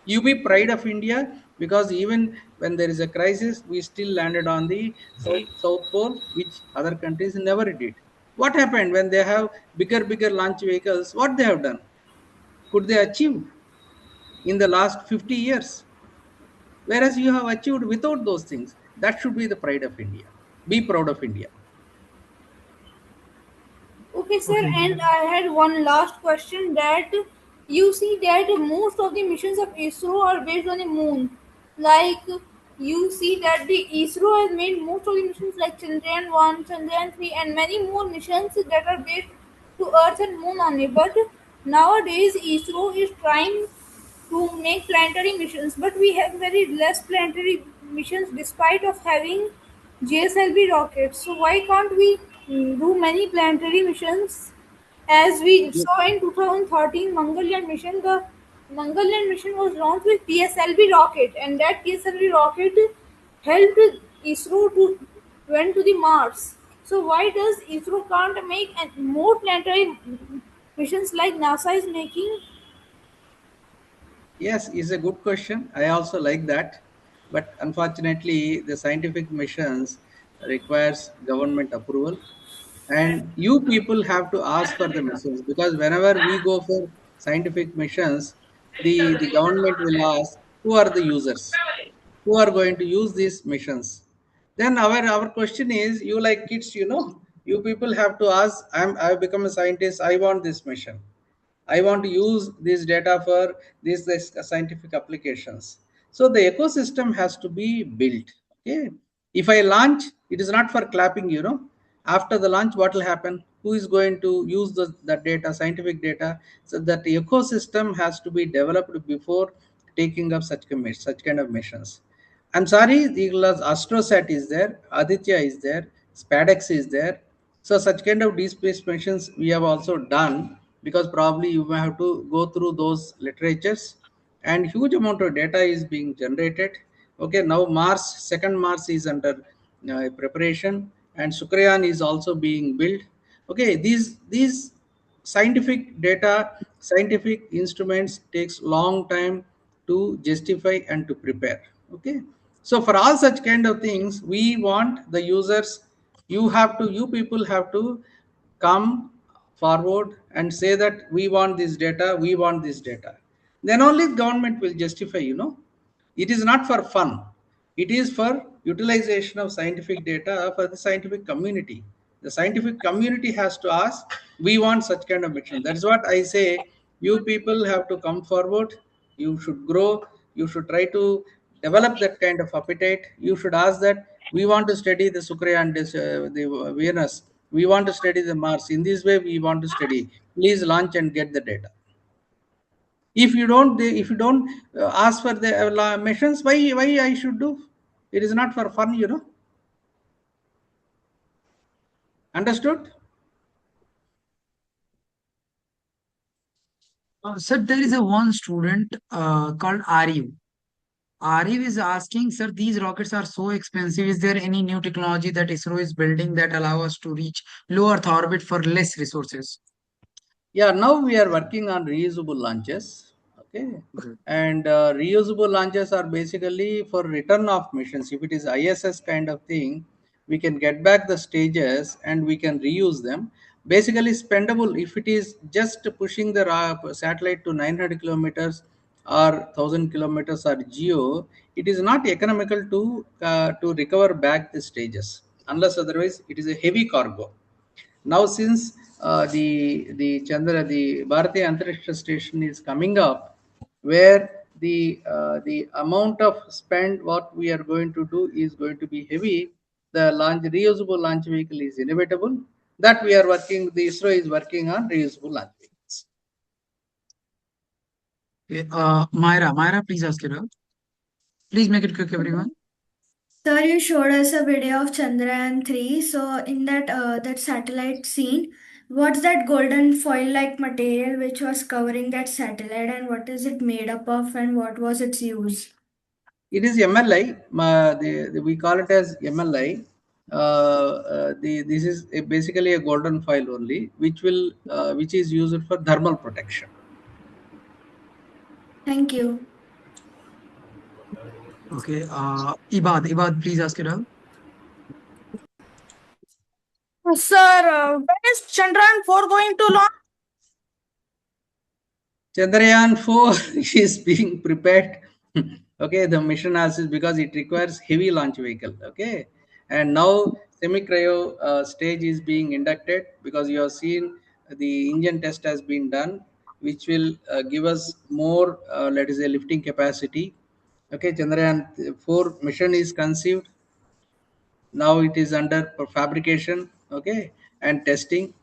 You be pride of India because even when there is a crisis, we still landed on the South Pole, which other countries never did. What happened when they have bigger launch vehicles? What they have done? Could they achieve in the last 50 years? Whereas you have achieved without those things. That should be the pride of India. Be proud of India. Okay, sir, Okay. and I had one last question that you see that most of the missions of ISRO are based on the moon. Like you see that the ISRO has made most of the missions like Chandrayaan 1, Chandrayaan 3, and many more missions that are based to Earth and Moon only. But nowadays ISRO is trying to make planetary missions, but we have very less planetary missions despite of having GSLV rockets. So why can't we do many planetary missions? As we saw in 2013 Mangalyaan mission, the Mangalyaan mission was launched with PSLV rocket, and that PSLV rocket helped ISRO to went to the Mars. So why does ISRO can't make more planetary missions like NASA is making? Yes, is a good question. I also like that. but unfortunately, the scientific missions requires government approval, and you people have to ask for the missions, because whenever we go for scientific missions, the government will ask who are the users, who are going to use these missions. Then our question is, you like kids, you people have to ask, I've become a scientist, I want this mission, I want to use this data for this scientific applications. So the ecosystem has to be built. Okay. If I launch, it is not for clapping. After the launch, what will happen? Who is going to use the data, scientific data? So that the ecosystem has to be developed before taking up such kind of missions. I'm sorry, the Astrosat is there, Aditya is there, SpaceX is there. So such kind of deep space missions we have also done, because probably you may have to go through those literatures, and huge amount of data is being generated. Okay, now second Mars is under preparation, and Sukrayaan is also being built. Okay, these scientific data, scientific instruments takes long time to justify and to prepare. Okay, so for all such kind of things, we want the users, you people have to come forward and say that we want this data, we want this data. Then only government will justify. It is not for fun, it is for utilization of scientific data for the scientific community. The scientific community has to ask, we want such kind of mission. That is what I say, you people have to come forward, you should grow, you should try to develop that kind of appetite. You should ask that we want to study the Sukraya and the Venus, we want to study the Mars, in this way we want to study, please launch and get the data. If you don't ask for the missions, why I should do? It is not for fun. Understood? Sir, there is a one student called Arif. Arif is asking, sir, these rockets are so expensive. Is there any new technology that ISRO is building that allow us to reach low Earth orbit for less resources? Yeah, now we are working on reusable launches. Okay. Okay. And reusable launches are basically for return of missions. If it is ISS kind of thing, we can get back the stages and we can reuse them. Basically, spendable. If it is just pushing the satellite to 900 kilometers or 1000 kilometers or geo, it is not economical to recover back the stages, unless otherwise it is a heavy cargo. Now, since the Bharatiya Antariksha Station is coming up, where the amount of spend what we are going to do is going to be heavy, the reusable launch vehicle is inevitable. That we are working. The ISRO is working on reusable launch vehicles. Okay, Myra, please ask it up. Please make it quick, everyone. Sir, you showed us a video of Chandrayaan-3. So in that satellite scene, what's that golden foil-like material which was covering that satellite, and what is it made up of, and what was its use? It is MLI. We call it as MLI. This is basically a golden foil only, which is used for thermal protection. Thank you. Okay, Ibad, please ask it up. Sir, when is Chandrayaan-4 going to launch? Chandrayaan-4 is being prepared. Okay, the mission is because it requires heavy launch vehicle. Okay, and now semi-cryo stage is being inducted, because you have seen the engine test has been done, which will give us more, let us say, lifting capacity. Okay, Chandrayaan-4 mission is conceived. Now it is under fabrication. Okay, and testing.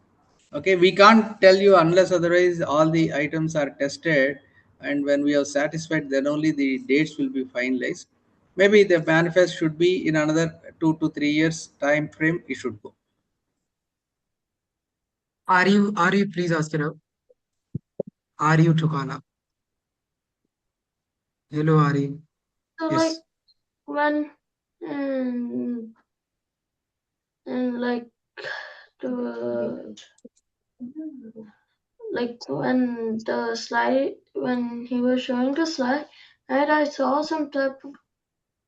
Okay, we can't tell you unless otherwise all the items are tested, and when we are satisfied, then only the dates will be finalized. Maybe the manifest should be in another 2 to 3 years time frame, it should go. Are you please ask it up. Are you Tukala? Hello, Ari. So Yes. when and like to when he was showing the slide, and I saw some type of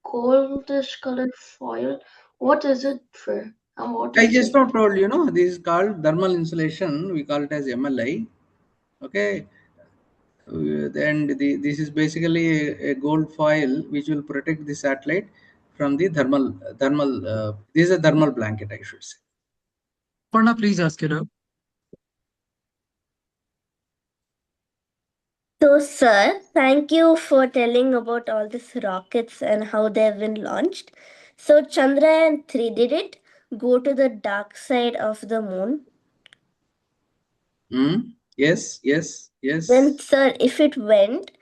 goldish colored foil. What is it for? And what I is just it? now told you, know, this is called thermal insulation. We call it as MLI. Okay. Then this is basically a gold foil which will protect the satellite from the thermal. This is a thermal blanket, I should say. Aparna, please ask it up. So, sir, thank you for telling about all these rockets and how they've been launched. So, Chandrayaan 3, did it go to the dark side of the moon? Yes, yes, Then, yes. sir, if it went,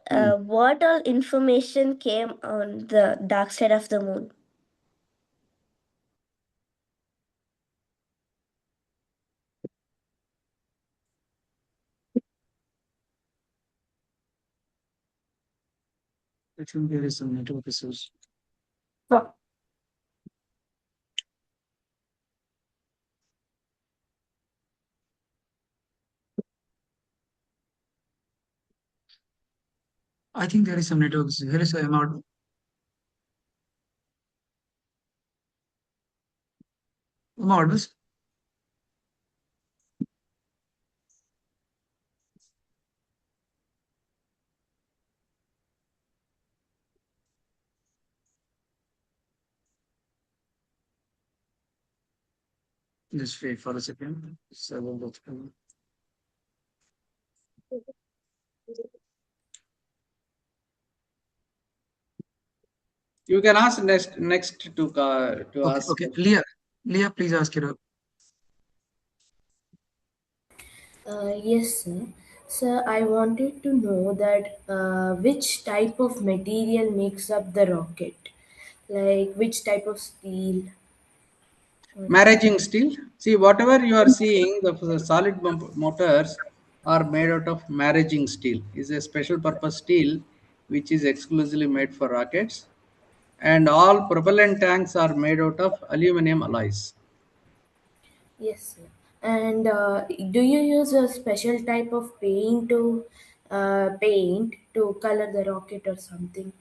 Hmm. what all information came on the dark side of the moon? I think there is some network issues. I think there is some network issue. Here is I'm out. I'm audible. Just wait for a second. Server will come. You can ask next to Okay, ask. okay. Leah, please ask it up. Yes, sir. Sir, I wanted to know that which type of material makes up the rocket? Like which type of steel? Maraging steel. See, whatever you are seeing, the solid motors are made out of maraging steel. Is a special purpose steel which is exclusively made for rockets, and all propellant tanks are made out of aluminum alloys. Yes, sir. And do you use a special type of paint to color the rocket or something?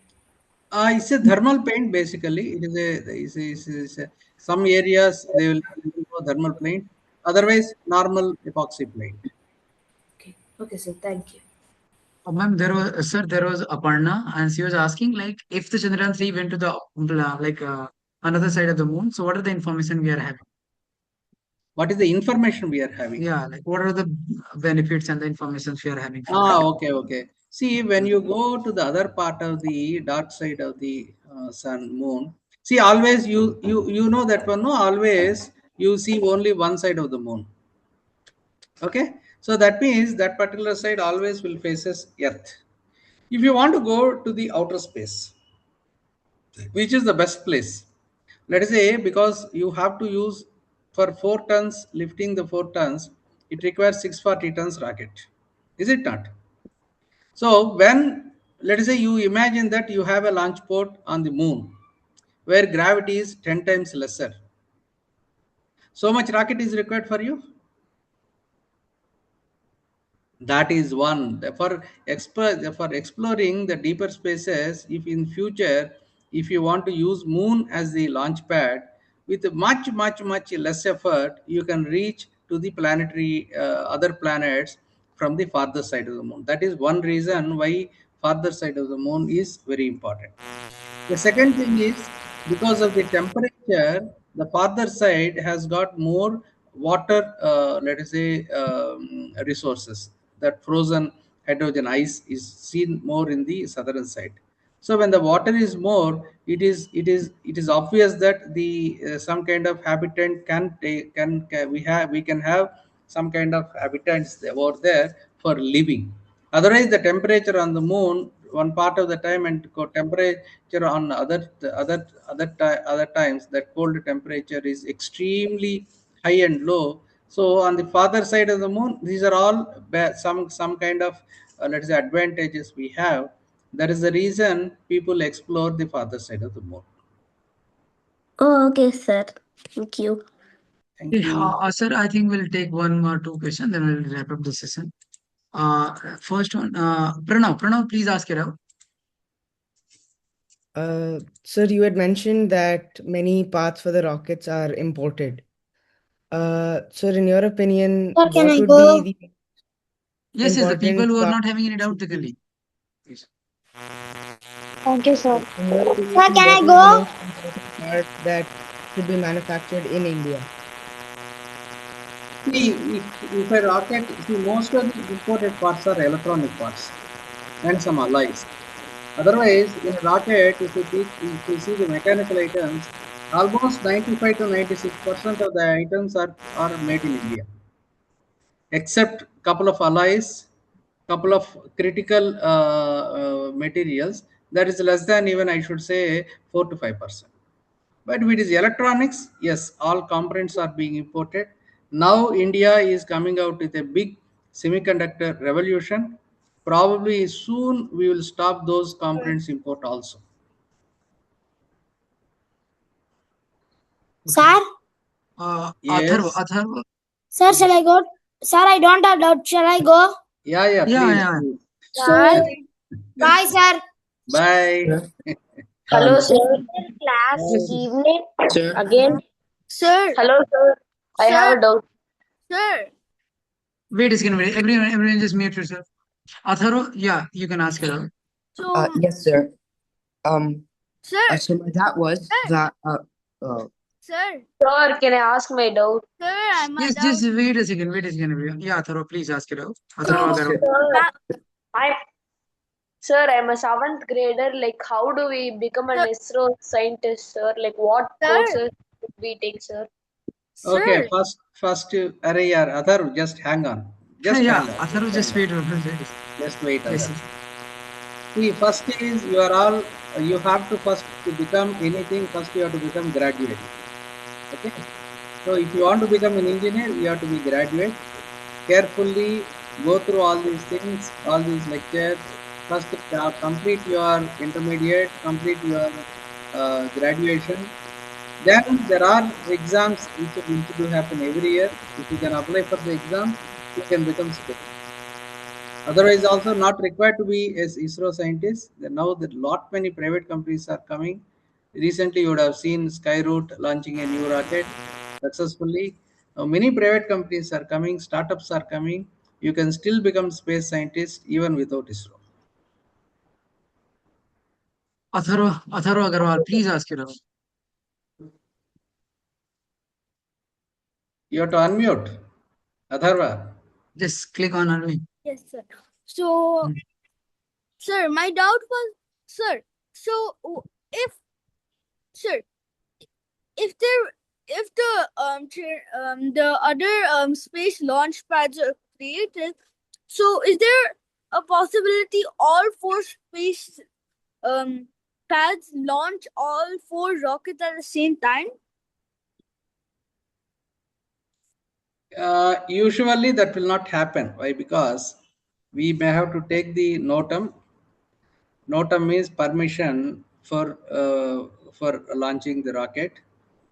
It's a thermal paint basically. It is some areas they will go thermal paint, otherwise normal epoxy paint. Okay. Okay, sir. Thank you. Ma'am, there was Aparna, and she was asking like if the Chandrayaan 3 went to the another side of the moon. So what are the information we are having? What is the information we are having? Yeah, like what are the benefits and the information we are having from that? Okay, okay. See, when you go to the other part of the dark side of the sun, moon, see, always you know that one. No, always you see only one side of the moon. Okay, so that means that particular side always will faces Earth. If you want to go to the outer space, which is the best place? Let us say because you have to use for 4 tons lifting the 4 tons, it requires 640 tons rocket. Is it not? So when let us say you imagine that you have a launch port on the moon where gravity is 10 times lesser. So much rocket is required for you. That is one for exploring the deeper spaces. If in future, if you want to use moon as the launch pad with much less effort, you can reach to the planetary other planets from the farther side of the moon. That is one reason why farther side of the moon is very important. The second thing is because of the temperature, the farther side has got more water, let us say, resources. That frozen hydrogen ice is seen more in the southern side. So when the water is more, it is obvious that the some kind of habitat we can have some kind of habitats over there for living. Otherwise, the temperature on the moon one part of the time and temperature on other times, that cold temperature is extremely high and low. So on the farther side of the moon, these are all some kind of let us say advantages we have. That is the reason people explore the farther side of the moon. Oh, okay, sir. Thank you. Thank you. Sir, I think we'll take one or two questions, then we'll wrap up the session. First one, Pranav, please ask it out. Sir, you had mentioned that many parts for the rockets are imported. Sir, in your opinion, Sir, can what I would go? be the Yes, yes, the people important who are part not having any doubt, they can should leave. Please. Thank you, sir. in your Sir, opinion, can I what is the go? most important part that should be manufactured in India? See, if a rocket, see, most of the imported parts are electronic parts and some alloys. Otherwise, in a rocket, if you see the mechanical items, almost 95 to 96% of the items are made in India, except couple of alloys, couple of critical materials. That is less than, even I should say, 4 to 5%. But if it is electronics, yes, all components are being imported. Now India is coming out with a big semiconductor revolution. Probably soon we will stop those components import also. Sir? Atharva, Yes. Atharva. Sir, shall I go? Sir, I don't have doubt. Shall I go? Yeah, yeah, Yeah, please, yeah. please. So, bye, sir. Bye. Hello, Sir, sir. Class Yes, yes. evening sir, again. Sir, Hello, sir. I have sir, a doubt. sir. Wait a second, wait. Everyone just mute yourself. Atharva, yeah, you can ask it out. So, yes, sir. sir, So my doubt was sir, that sir, Sir, can I ask my doubt? sir, my Yes, doubt. just wait a second, everyone. Yeah, Atharva, please ask it out. So, Atharva Agarwal. Sir, I sir, I'm a seventh grader. Like, how do we become an sir, ISRO scientist, sir? Like, what sir, courses should we take, sir? Okay, sir. first, array, yaar, Adhar, just hang on. Just Yeah, hang on. Atharva, Just hang just on. wait. Wait. Just wait, Yes, Adhar. yes. See, first is you are all, you have to first to become anything, first you have to become graduate. Okay. So if you want to become an engineer, you have to be graduate. Carefully go through all these things, all these lectures. First, complete your intermediate, complete your graduation. Then there are exams which do happen every year. If you can apply for the exams, you can become space. Otherwise, also not required to be as ISRO scientist. Now that lot many private companies are coming. Recently, you would have seen Skyroot launching a new rocket successfully. Now, many private companies are coming, startups are coming. You can still become space scientist even without ISRO. Atharva Agarwal, please ask it out. You have to unmute. Adharva. Just click on unmute. Yes, sir. So, Hmm. sir, my doubt was, sir. So, if, sir, if there, if the other space launch pads are created, so is there a possibility all four space pads launch all four rockets at the same time? Usually that will not happen. Why? Because we may have to take the NOTAM. NOTAM means permission for launching the rocket.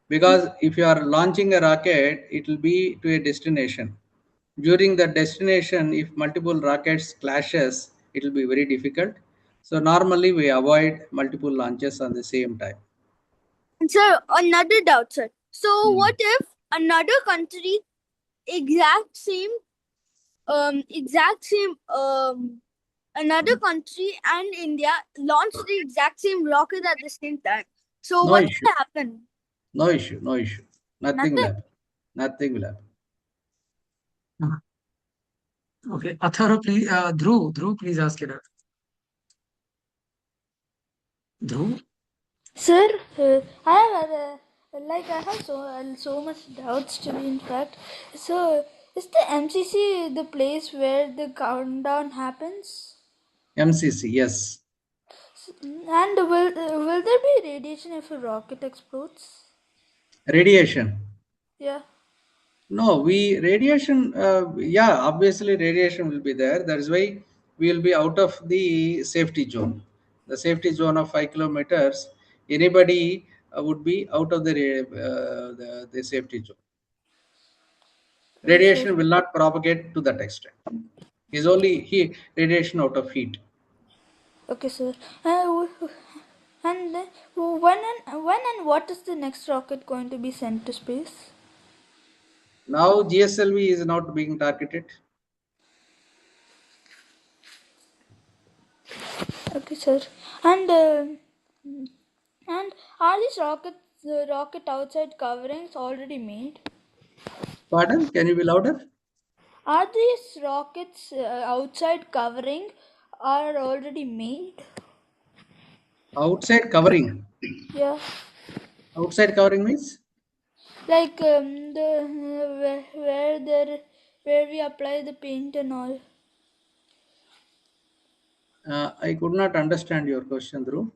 Because if you are launching a rocket, it will be to a destination. During the destination, if multiple rockets clashes, it will be very difficult. So normally we avoid multiple launches on the same time. And sir, another doubt, sir. So, Hmm. what if another country exact same another country and India launch the exact same rocket at the same time? So No what issue. will happen? No issue. No issue. Nothing will Nothing. happen. Nothing will happen. Okay, Atharva, please. Dhruv, please ask it out. Dhruv. Sir, I have so much doubts to be in fact. So, is the MCC the place where the countdown happens? MCC, yes. And will there be radiation if a rocket explodes? Radiation. Yeah. No, radiation, yeah, obviously radiation will be there. That is why we will be out of the safety zone. The safety zone of 5 kilometers, anybody would be out of the safety zone. Radiation will not propagate to that extent. Is only radiation out of heat. Okay, sir. And then when and what is the next rocket going to be sent to space? Now GSLV is not being targeted. Okay, sir. And are these rocket outside coverings already made? Pardon? Can you be louder? Are these rockets outside covering are already made? Outside covering. Yeah, Outside covering means? like the where we apply the paint and all. I could not understand your question, Dhruv.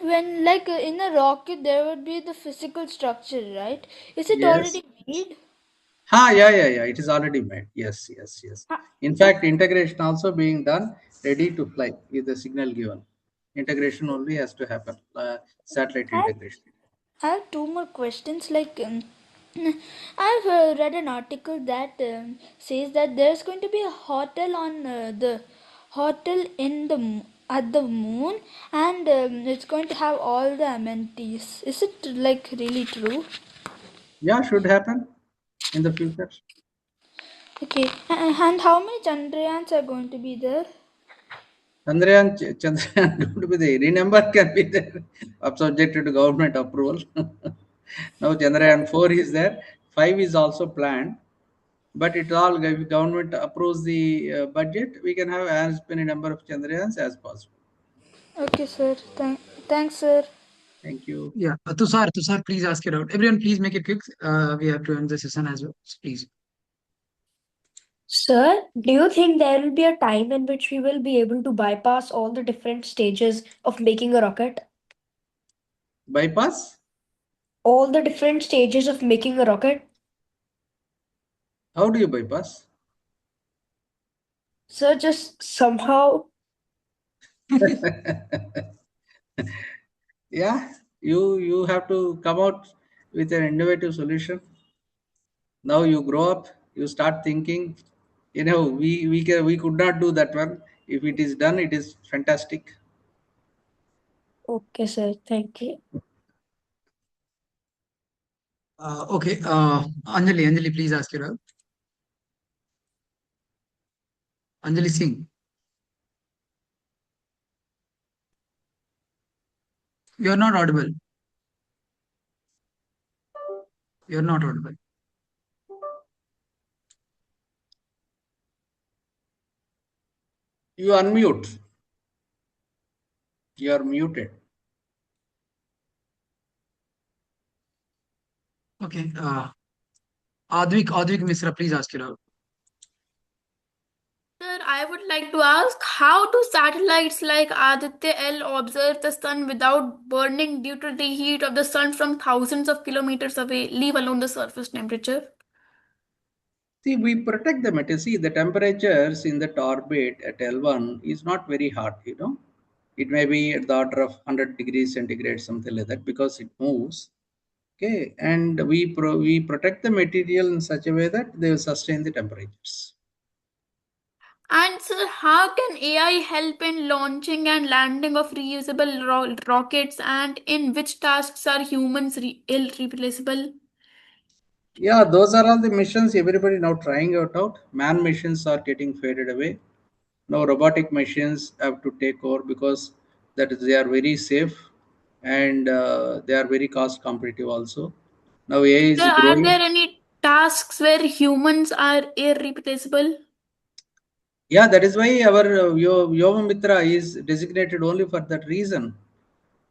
When like in a rocket there would be the physical structure, right? Is it Yes. already made? Yeah. It is already made. Yes. Ha- In fact, integration also being done, ready to fly with the signal given. Integration only has to happen. Satellite I integration. I have two more questions. Like, I've read an article that says that there's going to be a hotel on the hotel in the at the moon, and it's going to have all the amenities. Is it like really true? Yeah, should happen in the future. Okay, and how many Chandrayans are going to be there? Chandrayaan going to be there. Any number can be there, subjected to government approval. Now Chandrayaan 4 is there. 5 is also planned. But it all, if government approves the budget, we can have as many number of Chandrayans as possible. Okay, sir. Thanks, sir. Thank you. Yeah, Tushar, please ask it out. Everyone, please make it quick. We have to end the session as well. So please. Sir, do you think there will be a time in which we will be able to bypass all the different stages of making a rocket? Bypass? All the different stages of making a rocket? How do you bypass? Sir, just somehow. Yeah, you have to come out with an innovative solution. Now you grow up, you start thinking. We could not do that one. If it is done, it is fantastic. Okay, sir. Thank you. Okay, Anjali, please ask it out. Anjali Singh. You're not audible. You're not audible. You unmute. You are muted. Okay. Advik Misra, please ask it out. Sir, I would like to ask, how do satellites like Aditya L observe the sun without burning due to the heat of the sun from thousands of kilometers away, leave alone the surface temperature? See, we protect the material. See, the temperatures in that orbit at L1 is not very hot. It may be at the order of 100 degrees centigrade, something like that, because it moves. Okay, and we protect the material in such a way that they will sustain the temperatures. And sir, how can AI help in launching and landing of reusable rockets, and in which tasks are humans irreplaceable? Yeah, those are all the missions everybody now trying out. Man missions are getting faded away. Now robotic machines have to take over because they are very safe and they are very cost competitive also. Now AI Sir, is are growing. there any tasks where humans are irreplaceable? Yeah, that is why our Yova Mitra is designated only for that reason.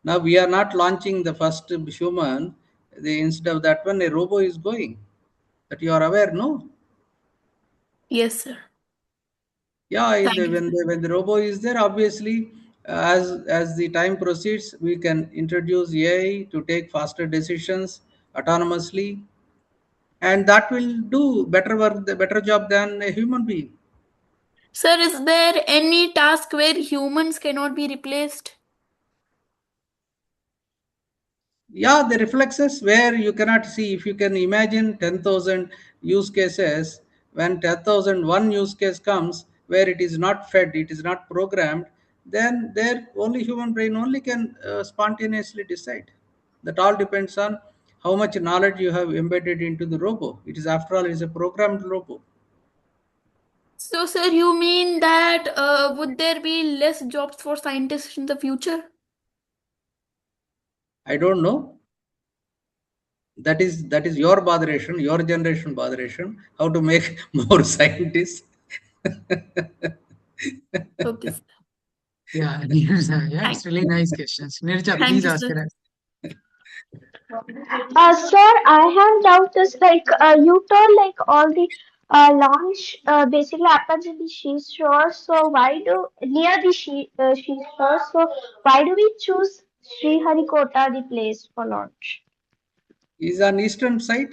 Now we are not launching the first human. Instead of that one, a robo is going. That you are aware, no? Yes, sir. Yeah, Thank you, sir. when the robo is there, obviously, as the time proceeds, we can introduce AI to take faster decisions autonomously, and that will do better work, the better job than a human being. Sir, is there any task where humans cannot be replaced? Yeah, the reflexes where you cannot see. If you can imagine 10,000 use cases, when 10,001 use case comes where it is not fed, it is not programmed, then there only human brain only can spontaneously decide. That all depends on how much knowledge you have embedded into the robo. It is, after all, it is a programmed robo. So, sir, you mean that would there be less jobs for scientists in the future? I don't know. That is your botheration, your generation botheration, how to make more scientists. Okay, sir. Yeah, Nirja, yeah, Thank, it's really nice questions. Nirja, thank please you, ask sir. her. Sir, I have doubt is like you told like all the launch basically happens in the seashore. So why do near the seashore? So why do we choose Sriharikota the place for launch? Is on eastern side.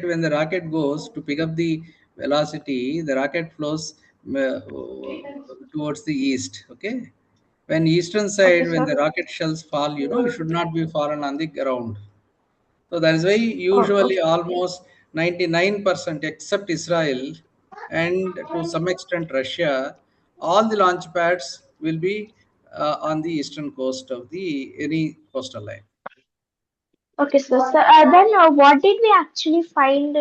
When the rocket goes to pick up the velocity, the rocket flows towards the east. Okay, when eastern Okay, side, when sir. the rocket shells fall, it should not be fallen on the ground. So that is why Oh, usually okay. almost 99%, except Israel and to some extent Russia, all the launch pads will be on the eastern coast of the any coastal line. Okay, sir. So then what did we actually find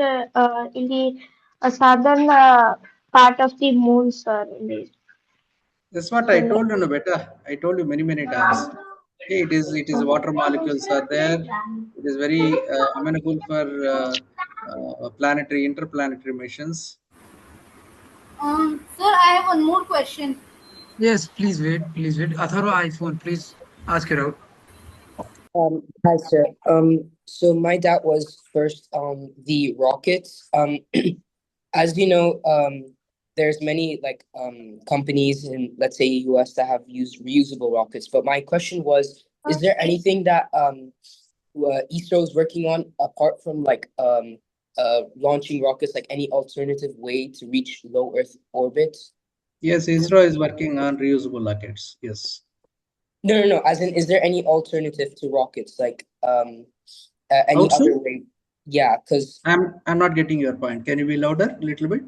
in the southern part of the moon, sir? In the, That's what I in told you, no, beta. I told you many many times. Okay, it is water molecules are there. It is very amenable for planetary interplanetary missions. Sir, I have one more question. Yes, please wait, please wait. Atharo iPhone, please ask her out. Hi, sir. So my doubt was first the rockets. As you know, there's many like companies in, let's say, US that have used reusable rockets. But my question was, is there anything that ISRO is working on apart from like launching rockets, like any alternative way to reach low Earth orbit? Yes, ISRO is working on reusable rockets. Yes. No, no, no. As in, is there any alternative to rockets, like any other Outside? way? Yeah, because I'm not getting your point. Can you be louder a little bit?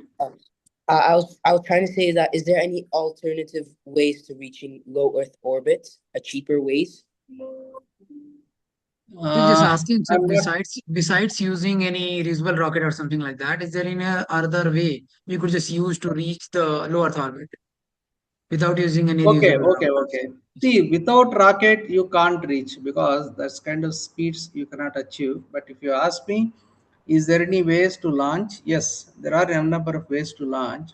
I was trying to say that is there any alternative ways to reaching low Earth orbit, a cheaper ways? He's just Uh, asking, sir, I'm not. besides using any reusable rocket or something like that, is there any other way we could just use to reach the low Earth orbit without using any Okay, reusable okay, rocket? okay. See, without rocket you can't reach because that's kind of speeds you cannot achieve. But if you ask me, is there any ways to launch? Yes, there are a number of ways to launch.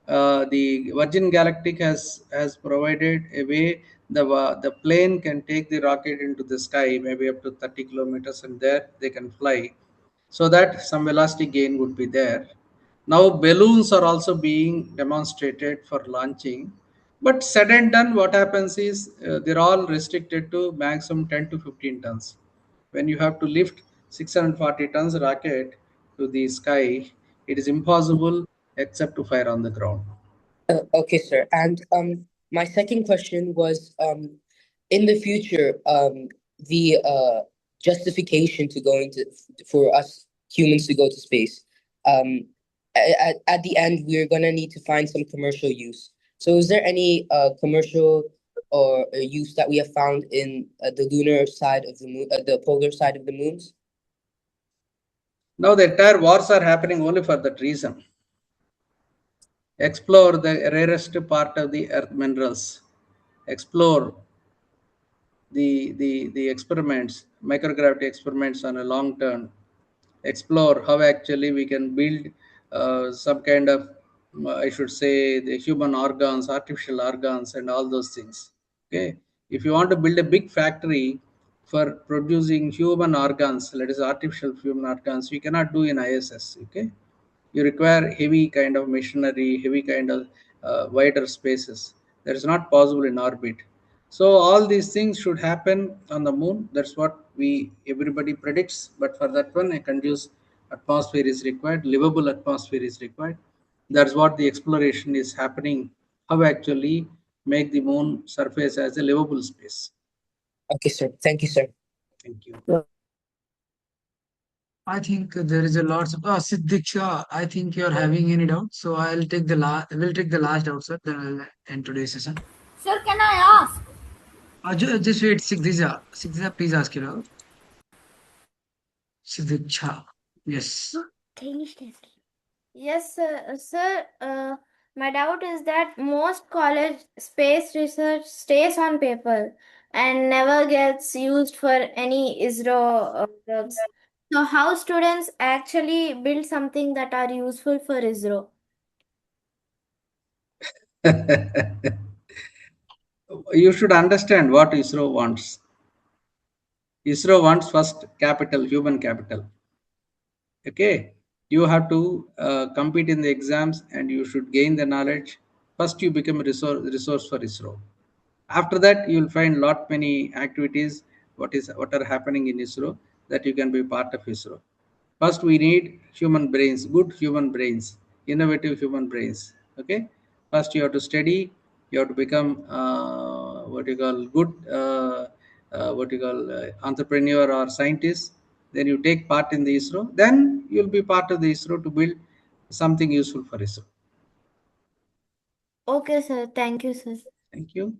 The Virgin Galactic has provided a way the plane can take the rocket into the sky, maybe up to 30 kilometers, and there they can fly, so that some velocity gain would be there. Now balloons are also being demonstrated for launching, but said and done, what happens is they're all restricted to maximum 10 to 15 tons. When you have to lift 640 tons rocket to the sky, it is impossible except to fire on the ground. Okay, sir. And my second question was in the future, the justification to going to for us humans to go to space. Um, at the end, we're gonna need to find some commercial use. So, is there any commercial or use that we have found in the lunar side of the moon, the polar side of the moons? Now the entire wars are happening only for that reason. Explore the rarest part of the earth minerals. Explore the experiments, microgravity experiments on a long term. Explore how actually we can build some kind of, I should say, the human organs, artificial organs, and all those things. Okay, if you want to build a big factory for producing human organs, that is artificial human organs, we cannot do in ISS. Okay, you require heavy kind of machinery, heavy kind of wider spaces. That is not possible in orbit. So all these things should happen on the moon. That's what we everybody predicts. But for that one, a conducive atmosphere is required. Livable atmosphere is required. That's what the exploration is happening. How actually make the moon surface as a livable space. Okay, sir. Thank you, sir. Thank you. I think there is a lot of Siddiksha. I think you're having any doubt, so I'll take the last. We'll take the last doubt, sir. Then I'll end today's session. Sir, can I ask? Just wait, Sigdija. Sigdija, please ask it out. Sigdija. Yes. Yes, sir. My doubt is that most college space research stays on paper and never gets used for any ISRO works. So, how students actually build something that are useful for ISRO? You should understand what ISRO wants. ISRO wants first capital, human capital. Okay, you have to compete in the exams and you should gain the knowledge. First, you become a resource for ISRO. After that, you will find lot many activities. What are happening in ISRO that you can be part of ISRO. First, we need human brains, good human brains, innovative human brains. Okay. First, you have to study. You have to become what you call good entrepreneur or scientist. Then you take part in the ISRO. Then you will be part of the ISRO to build something useful for ISRO. Okay, sir. Thank you, sir. Thank you.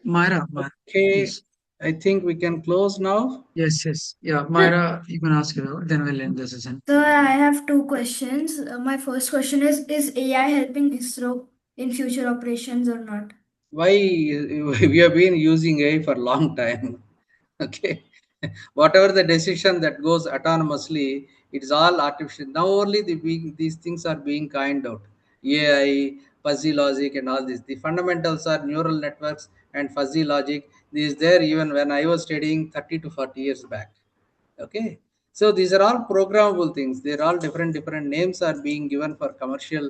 Myra. Okay. Please. I think we can close now. Yes. Yeah, Myra, you can ask it out. Then we'll end the session. So I have two questions. My first question is AI helping ISRO in future operations or not? Why we have been using AI for a long time. Okay, whatever the decision that goes autonomously, it is all artificial. Now only these things are being coined out. AI, fuzzy logic, and all this. The fundamentals are neural networks and fuzzy logic. This is there even when I was studying 30 to 40 years back. Okay, so these are all programmable things. They're all different names are being given for commercial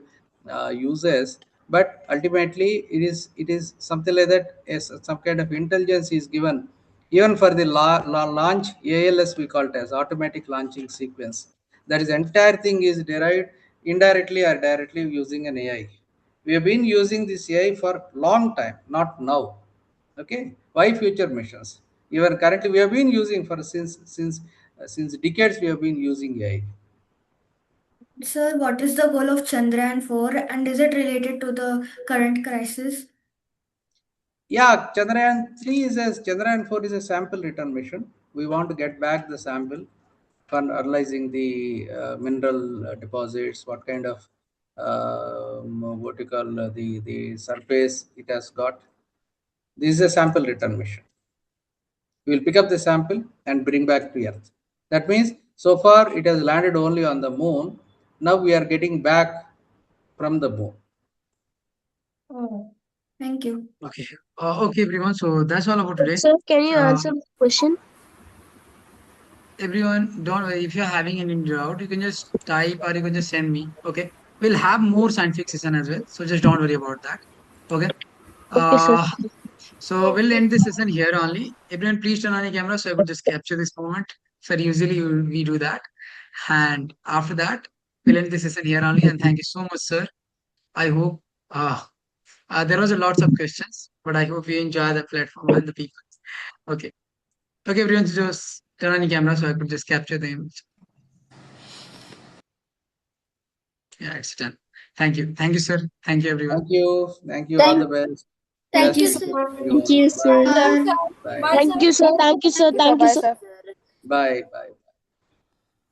uses, but ultimately it is something like that. As some kind of intelligence is given even for the launch. ALS we call it as automatic launching sequence. That is entire thing is derived indirectly or directly using an AI. We have been using this AI for long time, not now. Okay, why future missions? Even currently we have been using for since decades we have been using AI. Sir, what is the goal of Chandrayaan-4 and is it related to the current crisis? Yeah, Chandrayaan-3 Chandrayaan-4 is a sample return mission. We want to get back the sample for analyzing the mineral deposits, what kind of what you call the surface it has got. This is a sample return mission. We will pick up the sample and bring back to Earth. That means so far it has landed only on the moon. Now we are getting back from the moon. Oh, thank you. Okay. Okay, everyone. So that's all about today. Sir, can you answer my question? Everyone, don't worry. If you're having any doubt, you can just type or you can just send me. Okay. We'll have more scientific session as well. So just don't worry about that. Okay. Okay, sir. So we'll end this session here only. Everyone, please turn on your camera so I could just capture this moment. So usually we do that. And after that, we'll end this session here only. And thank you so much, sir. I hope there was a lots of questions, but I hope you enjoy the platform and the people. Okay. Okay, everyone, just turn on your camera so I could just capture the image. Yeah, it's done. Thank you. Thank you, sir. Thank you, everyone. Thank you. Thank you. All the best. Thank you, Best sir. Thank you, sir. Bye. Thank you, sir. Thank you, sir. Thank you, sir. Bye. Bye.